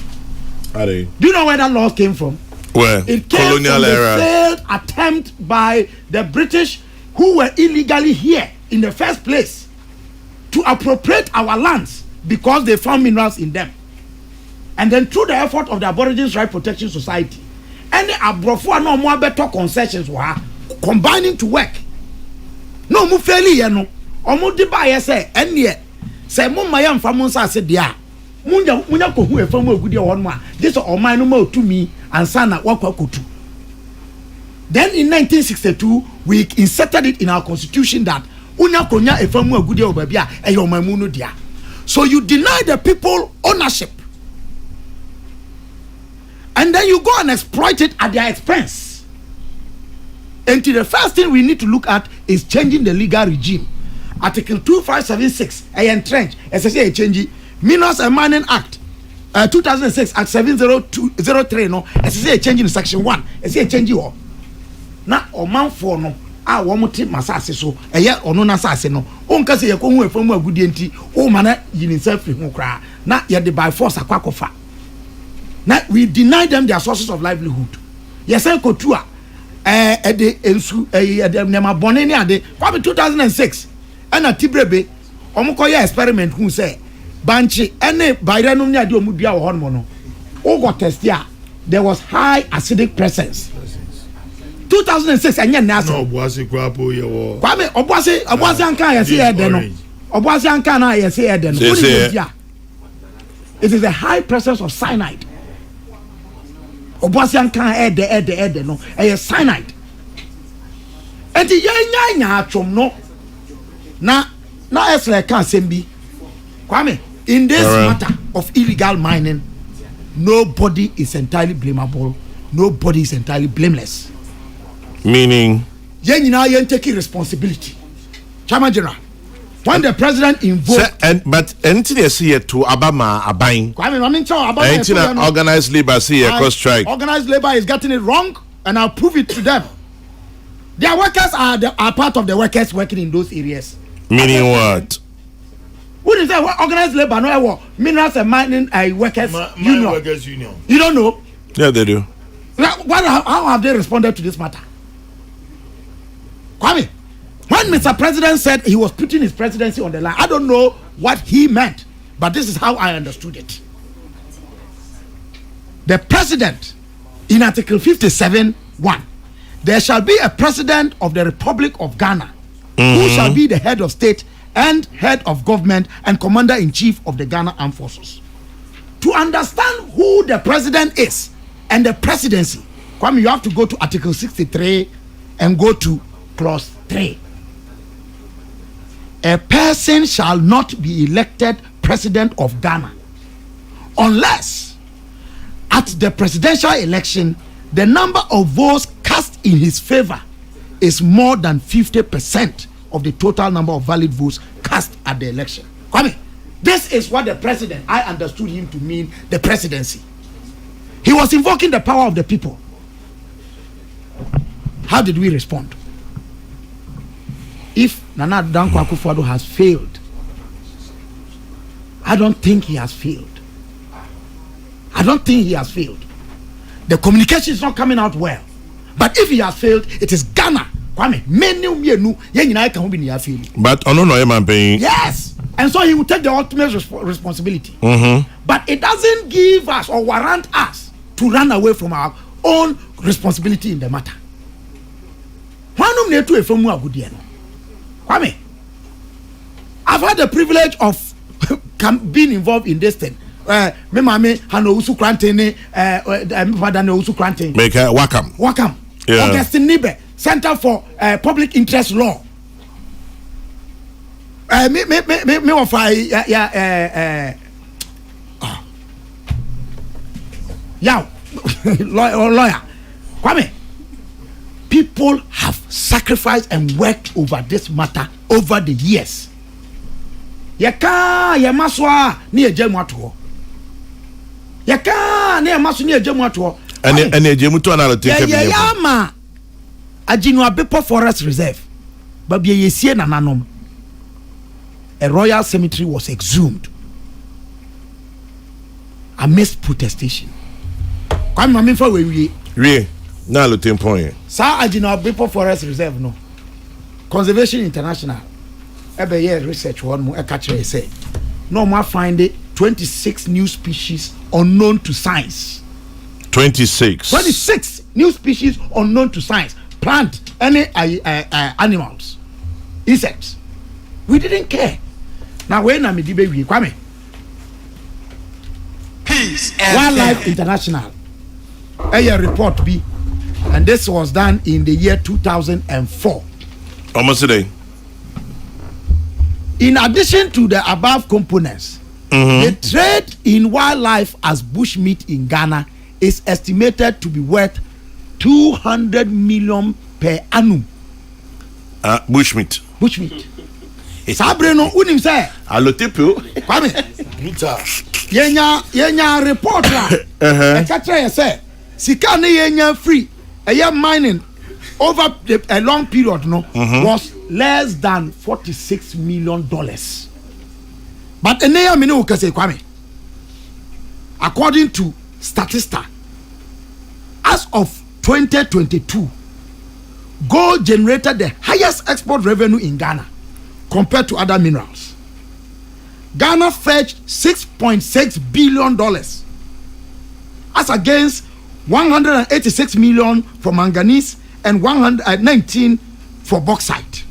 Are they? Do you know where that law came from? Where? It came Colonial from era. the failed attempt by the British who were illegally here in the first place to appropriate our lands because they found minerals in them. And then through the effort of the Aborigines Right Protection Society, any abrofo no more better concessions were combining to work. No mu fairly no. Omo di ba ye say ene say mo mayam famon sa se dia. Munya ko hu e famu agudi e won a this oman no ma otumi ansa na wakwakotu. Then in 1962 we inserted it in our constitution that unya konya e famu agudi e oba bia e yomamu no dia. So you deny the people ownership. And then you go and exploit it at their expense. And the first thing we need to look at is changing the legal regime. Article 2576, I entrench, essentially a change. Minerals and Mining Act, 2006, Act 7003, no, essentially a change in Section 1, essentially a change you all. Now, or man for no, I want to massage so, a year or no assassin, no, on case you come from a good entity, oh, man, you himself, you cry. Now, you're the by force a quack of fat. Now we deny them their sources of livelihood. Yes, I go to the Nema Bonani ade. Probably 2006. And a Tibrebe, Omokoya experiment who say, Banchi, any Byranum Nia do Mudia or Hormono. Ogo test ya. There was high acidic presence. 2006 and yan nasa. No, Boasi Kwapo, yo. Kwame, Oboasi Anka, I see Edeno. Oboasi Anka, I see Edeno. It is a high presence of cyanide. Oboasian can add no a cyanide. And the nya no na esle can sembi. Kwame, in this matter of illegal mining, nobody is entirely blamable. Nobody is entirely blameless. Meaning? Yen taking responsibility. Chama General, when the president invoked. But anything you see to Abama Abain. Anything organized labor see a cross strike. Organized labor is getting it wrong, and I'll prove it to them. Their workers are part of the workers working in those areas. Meaning what? What is that? Organized labor? No, minerals and mining workers union. Workers union. You don't know? Yeah, they do. How have they responded to this matter? Kwame, when Mr. President said he was putting his presidency on the line, I don't know what he meant, but this is how I understood it. The president, in Article 57(1), there shall be a president of the Republic of Ghana, who shall be the head of state and head of government and commander-in-chief of the Ghana Armed Forces. To understand who the president is and the presidency, Kwame, you have to go to Article 63 and go to Clause 3. A person shall not be elected president of Ghana unless at the presidential election the number of votes cast in his favor is more than 50% of the total number of valid votes cast at the election. Kwame, this is what the president, I understood him to mean the presidency. He was invoking the power of the people. How did we respond? If Nana Dankwa Akufo-Addo has failed, I don't think he has failed. I don't think he has failed. The communication is not coming out well. But if he has failed, it is Ghana. Kwame, but yes, and so he will take the ultimate responsibility. Mm-hmm. But it doesn't give us or warrant us to run away from our own responsibility in the matter. Kwame, I've had the privilege of being involved in this thing. Me mama hano usu krantene father no usu krantene. Make Wakam. Yeah. Augustine Nibe, Center for Public Interest Law. Me of lawyer. Kwame, people have sacrificed and worked over this matter over the years. Yaka yamaswa ni ejemu ato. Yaka ni yamaswa ni ejemu ato. And ejemu to another thing. Yama Ajinwa Bepo Forest Reserve. But yesie na nanom. A royal cemetery was exhumed amidst protestation. Kwame mami fa we na lo tempo sa Ajinwa Bepo Forest Reserve no. Conservation International ebe ye research one mo e ka kire say no ma find 26 new species unknown to science. 26 new species unknown to science. Plant, any animals, insects. We didn't care. Now when I'm we Kwame. Peace Wildlife International. A report B, and this was done in the year 2004. Almost a day. In addition to the above components, the trade in wildlife as bushmeat in Ghana is estimated to be worth 200 million per annum. Bushmeat. Sabreno unim say. Alotipu. Kwame. Yenya report la. E ka try say sika ne yenya free. Mining over a long period was less than $46 million. But eneya mini wo kase Kwame. According to Statista, as of 2022, gold generated the highest export revenue in Ghana compared to other minerals. Ghana fetched $6.6 billion as against 186 million for manganese and 119 for bauxite.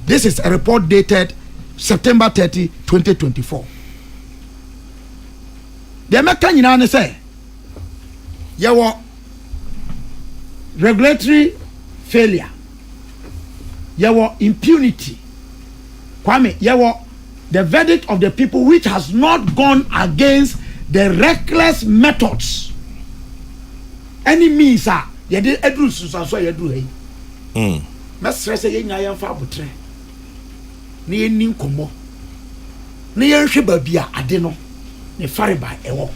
This is a report dated September 30, 2024. The American say, "Yawo regulatory failure, yawo impunity, Kwame, yawo the verdict of the people which has not gone against the reckless methods. Any means are yede edru susanso yedru hey. Me stress ye nya yemfa abutre. na yɛni nkɔmmɔ na yɛnhwɛ baabi a ade no ne fareba ɛwɔ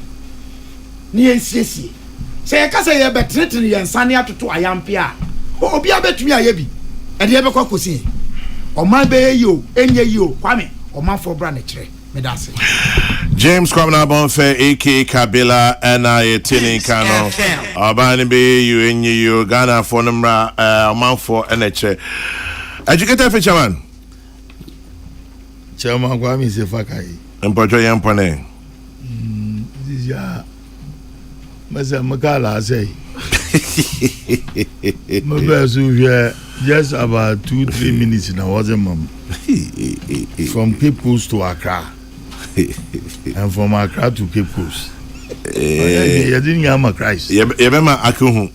na yɛnsiesie sɛ yɛka sɛ yɛbɛtenetene yɛn nsa ne atoto ayampe a obi abɛtumi ayɛ bi ɛde yɛbɛkɔ akɔsi ɔman bɛyɛ yi o ɛnyɛ yi o Kwame ɔmanfoɔ bra ne kyerɛ medase James Kwamna Bonfe AK Kabila na yetini kano abani be you enyi you Ghana for numra amanfo eneche educated for chairman Kwame Sefakai mpotro yampone this ya masa makala say mabazu just about 2-3 minutes now wasn't mom from Cape Coast to Accra and from Accra to Cape Coast. You didn't hear my Christ. You remember Akuhu?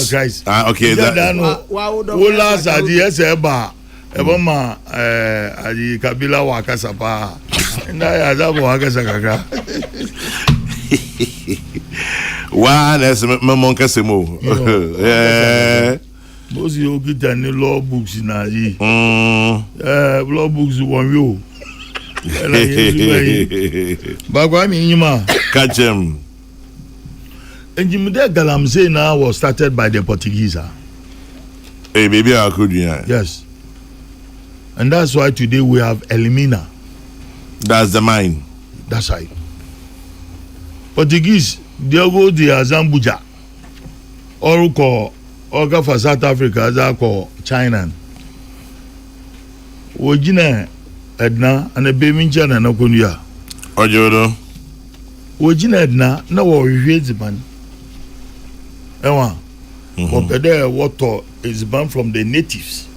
Christ. Okay. Who last at the Eba? Ebama at the Kabila Wakasapa. And I had a Wakasaka. Wow, that's Mamonkasimo. Yeah. Most you get any law books in Aji. Law books one you. Bagwami catch him. And Jimmy Galamsey now was started by the Portuguese. Hey, baby, I could, yeah. Yes. And that's why today we have Elimina. That's the mine. That's right. Portuguese, they go the Zambuja. Or Oga for South Africa, as I call China. Wojina Edna and a baby China no kunya. Ojodo. Wojina Edna no worries man. Ewa. Opede water is banned from the natives.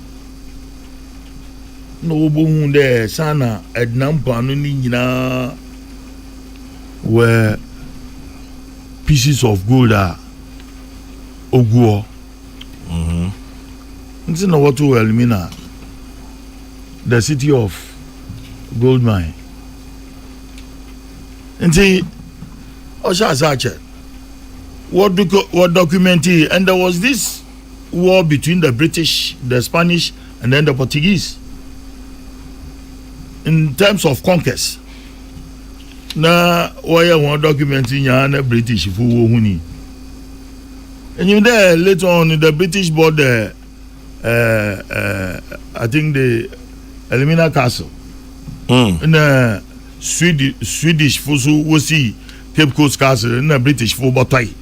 No boom there sana Edna mpano ni nyina were pieces of gold are oguo. It's not what to Elimina, the city of gold mine. And see, Osha Sache, what documented, and there was this war between the British, the Spanish, and then the Portuguese. In terms of conquest, na why one documenting yana British fu huni. And you there later on the British bought the I think the Elimina Castle. In the Swedish Fusu Wosi Cape Coast Castle in the British Fubotai.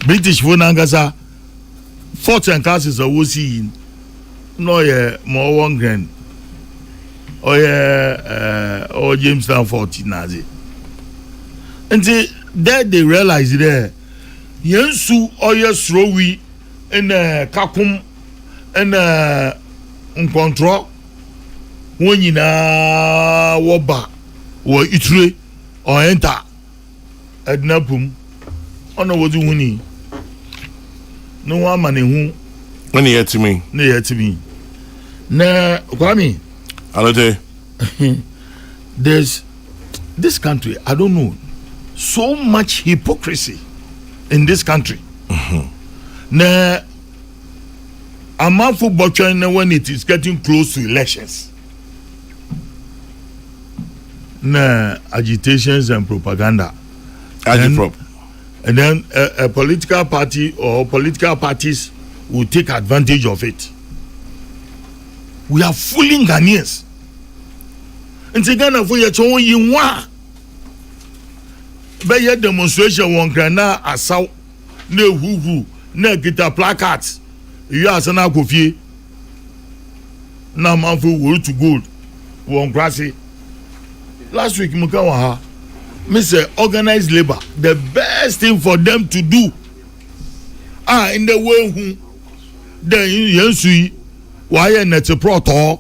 British Funangasa forts and castles are Wosi no more one grand. Or Jamestown 14 Nazi. And there they realized there. Yensu oye srowi en kakum en nkontro wonyina woba wo itre o enter adnapum ono wodu huni no wa manehu when you to me na yetimi na Kwame Alote. There's this country, I don't know, so much hypocrisy in this country. Na amafo botching when it is getting close to elections. Na agitations and propaganda. Agitprop. And then a political party or political parties will take advantage of it. We are fooling Ghanaians. And Ghana for your own you want. By your demonstration, one grana assault, no woo, no guitar placards. You are Sana Kofi. Now, man for wood to gold. One grassy. Last week, Mukawaha, Mr. Organized labor, the best thing for them to do. In the way who then you see why not a proto.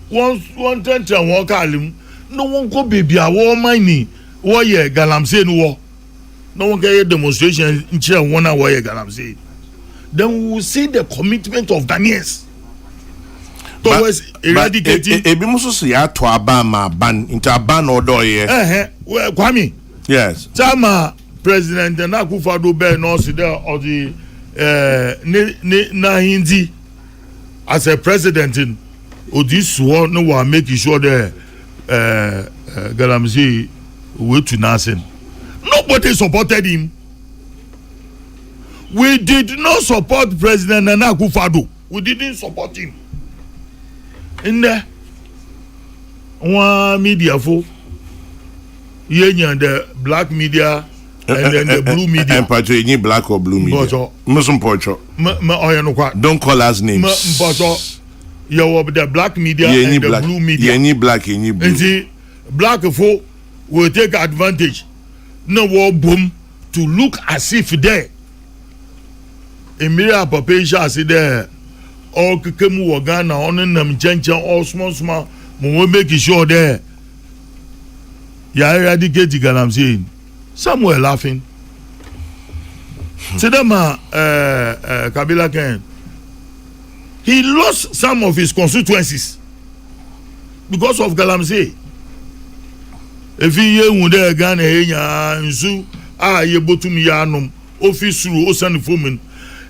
One ten and walk alim. No one could be a war money. Why Galamsey war? No one can get demonstration in chair 1 hour Galamsey. Then we will see the commitment of Ghanaians towards eradicating. Ebimuso ya to abama ban into a ban or do ye. Well, Kwame. Yes. Tama President Akufo-Addo be no si there or the na hindi as a president in this one no one making sure that Galamsey went to nothing. Nobody supported him. We did not support President Nana Akufo-Addo. We didn't support him. In there, one media for the black media and then the blue media. And Patrick, you black or blue media? Muslim Porcho. Don't call us names. You have the black media and the blue media. Any black, any blue. And see, black folk will take advantage. No war boom to look as if there. Emilia Papesha see there. All Kemu Wagana on them Jencha all small. We make sure there. Ya eradicate the I'm saying. Some were laughing. Sedema Kabila Ken. He lost some of his constituencies because of Galamsey. If he would again nsu ye botum ya anum office ru osan fomin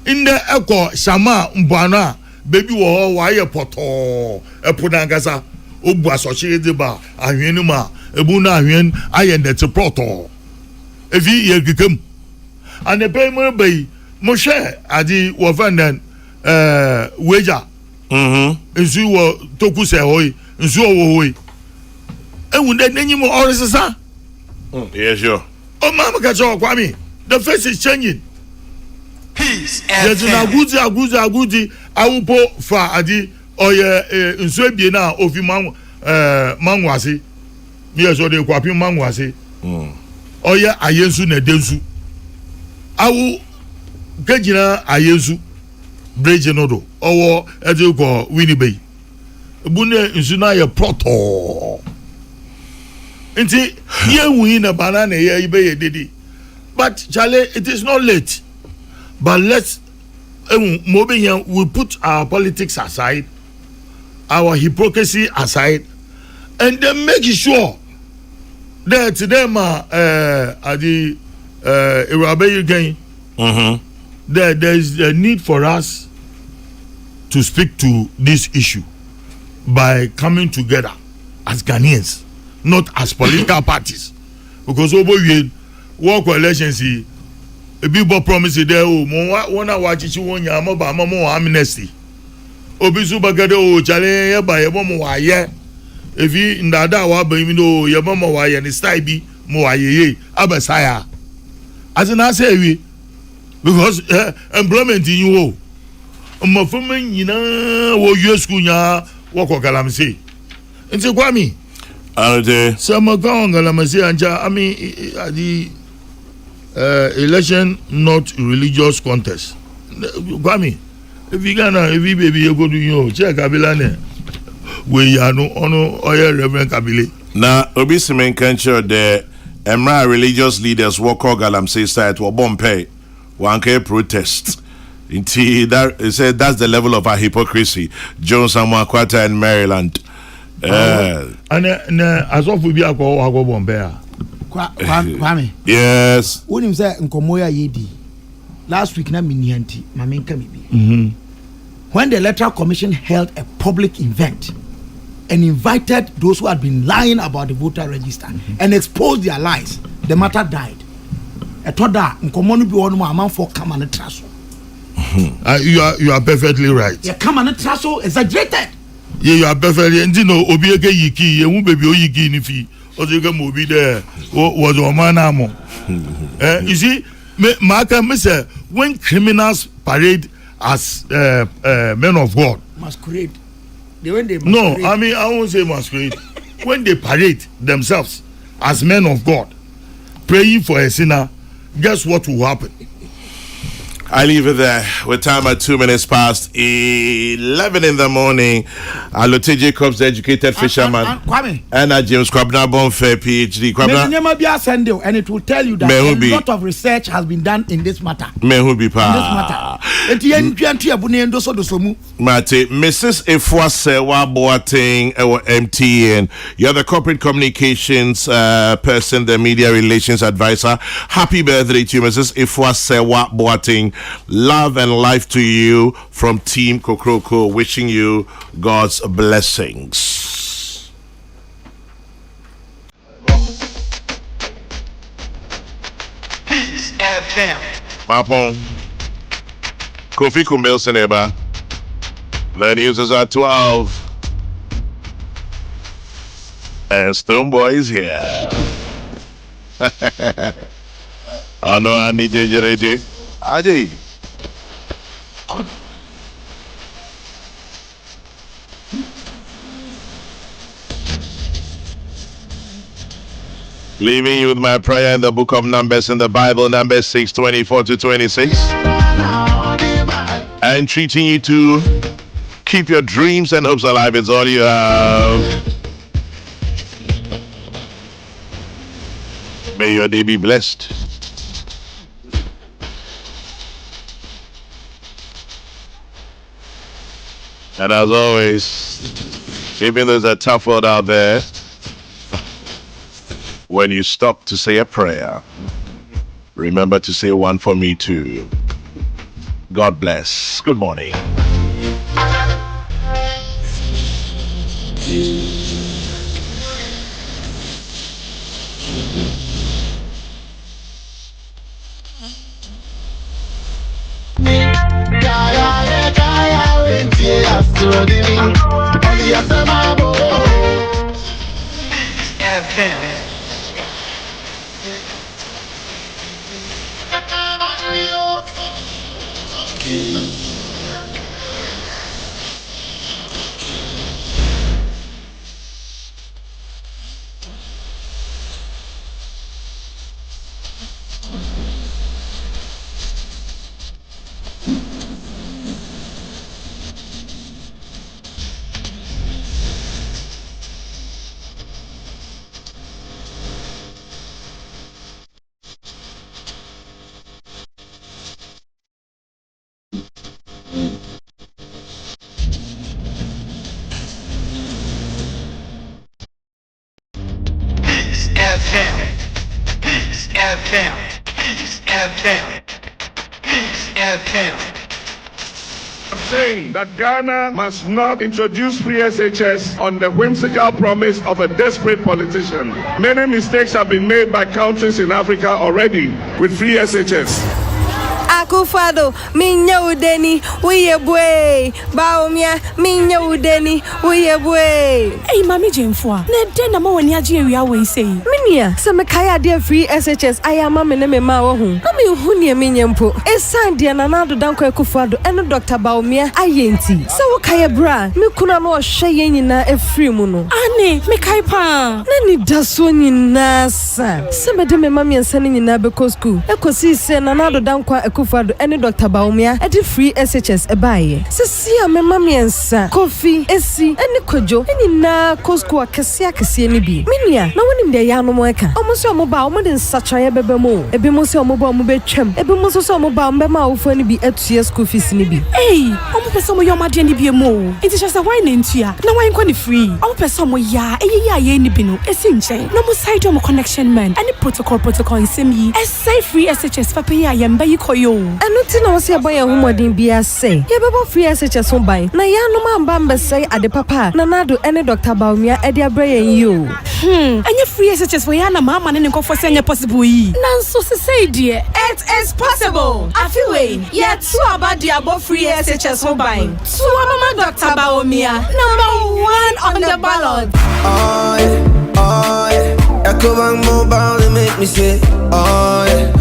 in the echo shama mbana baby wo wa ye poto epodangasa obu asochire de ba ahwen ma ebu na ahwen aye net poto if he ye gikem and the payment bay mo share adi wo vandan wager nsu wo toku se hoy nsu wo hoy and then you more or sir. Yeah, sure. Oh, Mama Kacho Kwame, the face is changing. Peace. There's an agudi. I will put for Adi or in Swabiana of you mangwasi. Yes, or the Quapi mangwasi. Oh, yeah, I yensu ne densu. I will get you ayensu, Brejanodo, or as you call Winnie Bay. Bune Zunaya proto. Inti ye win a banana ye be didi. But Charlie, it is not late. But let's we put our politics aside, our hypocrisy aside, and then make sure that them at the Irabe again. There is a need for us to speak to this issue by coming together as Ghanaians, not as political parties, because over we work elections a people promise there one watch one yama ba mama amnesty obisu bagade o chale ba yebo mo waye efi ndada wa ba mi no yebo mo waye ni style bi mo waye abasaya as na say we because employment in you mo fun nyina wo school nya wo ko Galamsey nti Kwame some going Galamsey anja I mean the election not religious contest. Kwame, if you gonna if you baby you go to you check Kabila ne we ya no ono oya Reverend Kabile. Na obi simen kancho the emra religious leaders walk on Galamsey side to bomb one can protest. That he said that's the level of our hypocrisy. Jones and Makwata in Maryland. And as of we be a go bomb Kwame. Yes. When him say nkomoya yedi. Last week na minianti mamenka bibi. When the Electoral Commission held a public event and invited those who had been lying about the voter register and exposed their lies, the matter died. I thought that nkomo no bi won mo amount for come and traso. You are perfectly right. Yeah, come and traso exaggerated. Yeah, you are perfectly and you know obieke yiki ye mu baby oyiki ni fi. Movie there was a man. You see, when criminals parade as men of God, masquerade. When they no, I mean I won't say masquerade. When they parade themselves as men of God, praying for a sinner, guess what will happen? I leave it there with time at 2 minutes past 11 in the morning. Alote Jacobs, the educated fisherman, and James Kwabna Bonfair, PhD. And it will tell you that a lot of research has been done in this matter. In this matter. enti yentwantu abune ndo so do so mu. Mate, Mrs. Efwasewa Boateng MTN. You're the corporate communications person, the media relations advisor. Happy birthday to you, Mrs. Efwasewa Boateng. Love and life to you from Team Kokrokoo. Wishing you God's blessings. Peace FM. Mapon. Kofi Kumilson Eba. The news is at 12. And Stone Boy is here. I know I need you ready. Aji. Leaving you with my prayer in the book of Numbers in the Bible, Numbers 6:24-26. And treating you to keep your dreams and hopes alive. It's all you have. May your day be blessed. And as always, even though there's a tough world out there, when you stop to say a prayer, remember to say one for me too. God bless. Good morning. Saying that Ghana must not introduce free SHS on the whimsical promise of a desperate politician. Many mistakes have been made by countries in Africa already with free SHS. Akufado, minya udeni, uye bwe. Baumia, minya udeni, uye bwe. Hey, Mami Jemfwa, ne den na maweni aji area we say. Minia, se me kaya dia free SHS ayama me ne me ma wo hu. Na me hu ne minya mpo. Esan dia na nado danko Akufado eno Dr. Baumia ayenti. Se wo kaya bra, me kuna no hwe ye nyina efri mu no. Ane, me kai pa. Na ni daso nyina sa. Se me de me mami ensa ne nyina be ko school. Ekosi se na nado danko Akufado eno Dr. Baumia e di free SHS e baye. Se sia me mami ensa, Kofi, esi, ene kojo, eni na ko school akese ni bi. Minia, na wonim de ya no mo eka. Omo se omo ba, omo de nsachaye bebe mo. Ebi mo se omo ba omo be twem. Ebi mo so omo ba omo be ma ofo ni bi etua school fees ni bi. Hey, omo pese omo yoma de ni bi mo. It is just a wine ntua. Na wine kwa ni free. Omo pese omo ya, ya ye ni bi no. Esi nchen. No mo side omo connection man. Any protocol nsem yi. Say free SHS fa pe ya yemba yi koyo. Eno ti na wo se boy ahumodin bia say. Ye bebo free SHS ho ban. Na ya no ma mba mbesai ade papa. Na nado ene Dr. Baumia e de abrayen yi o. Anya free SHS for ya na mama ne nkofo se anya possible yi. Nanso se say dear, it is possible. Afiwe, yet so about the above free SHS ho ban. So mama Dr. Baumia, number 1 on the ballot. Oh, yeah. Echo Bank Mobile, they make me say, oh, yeah.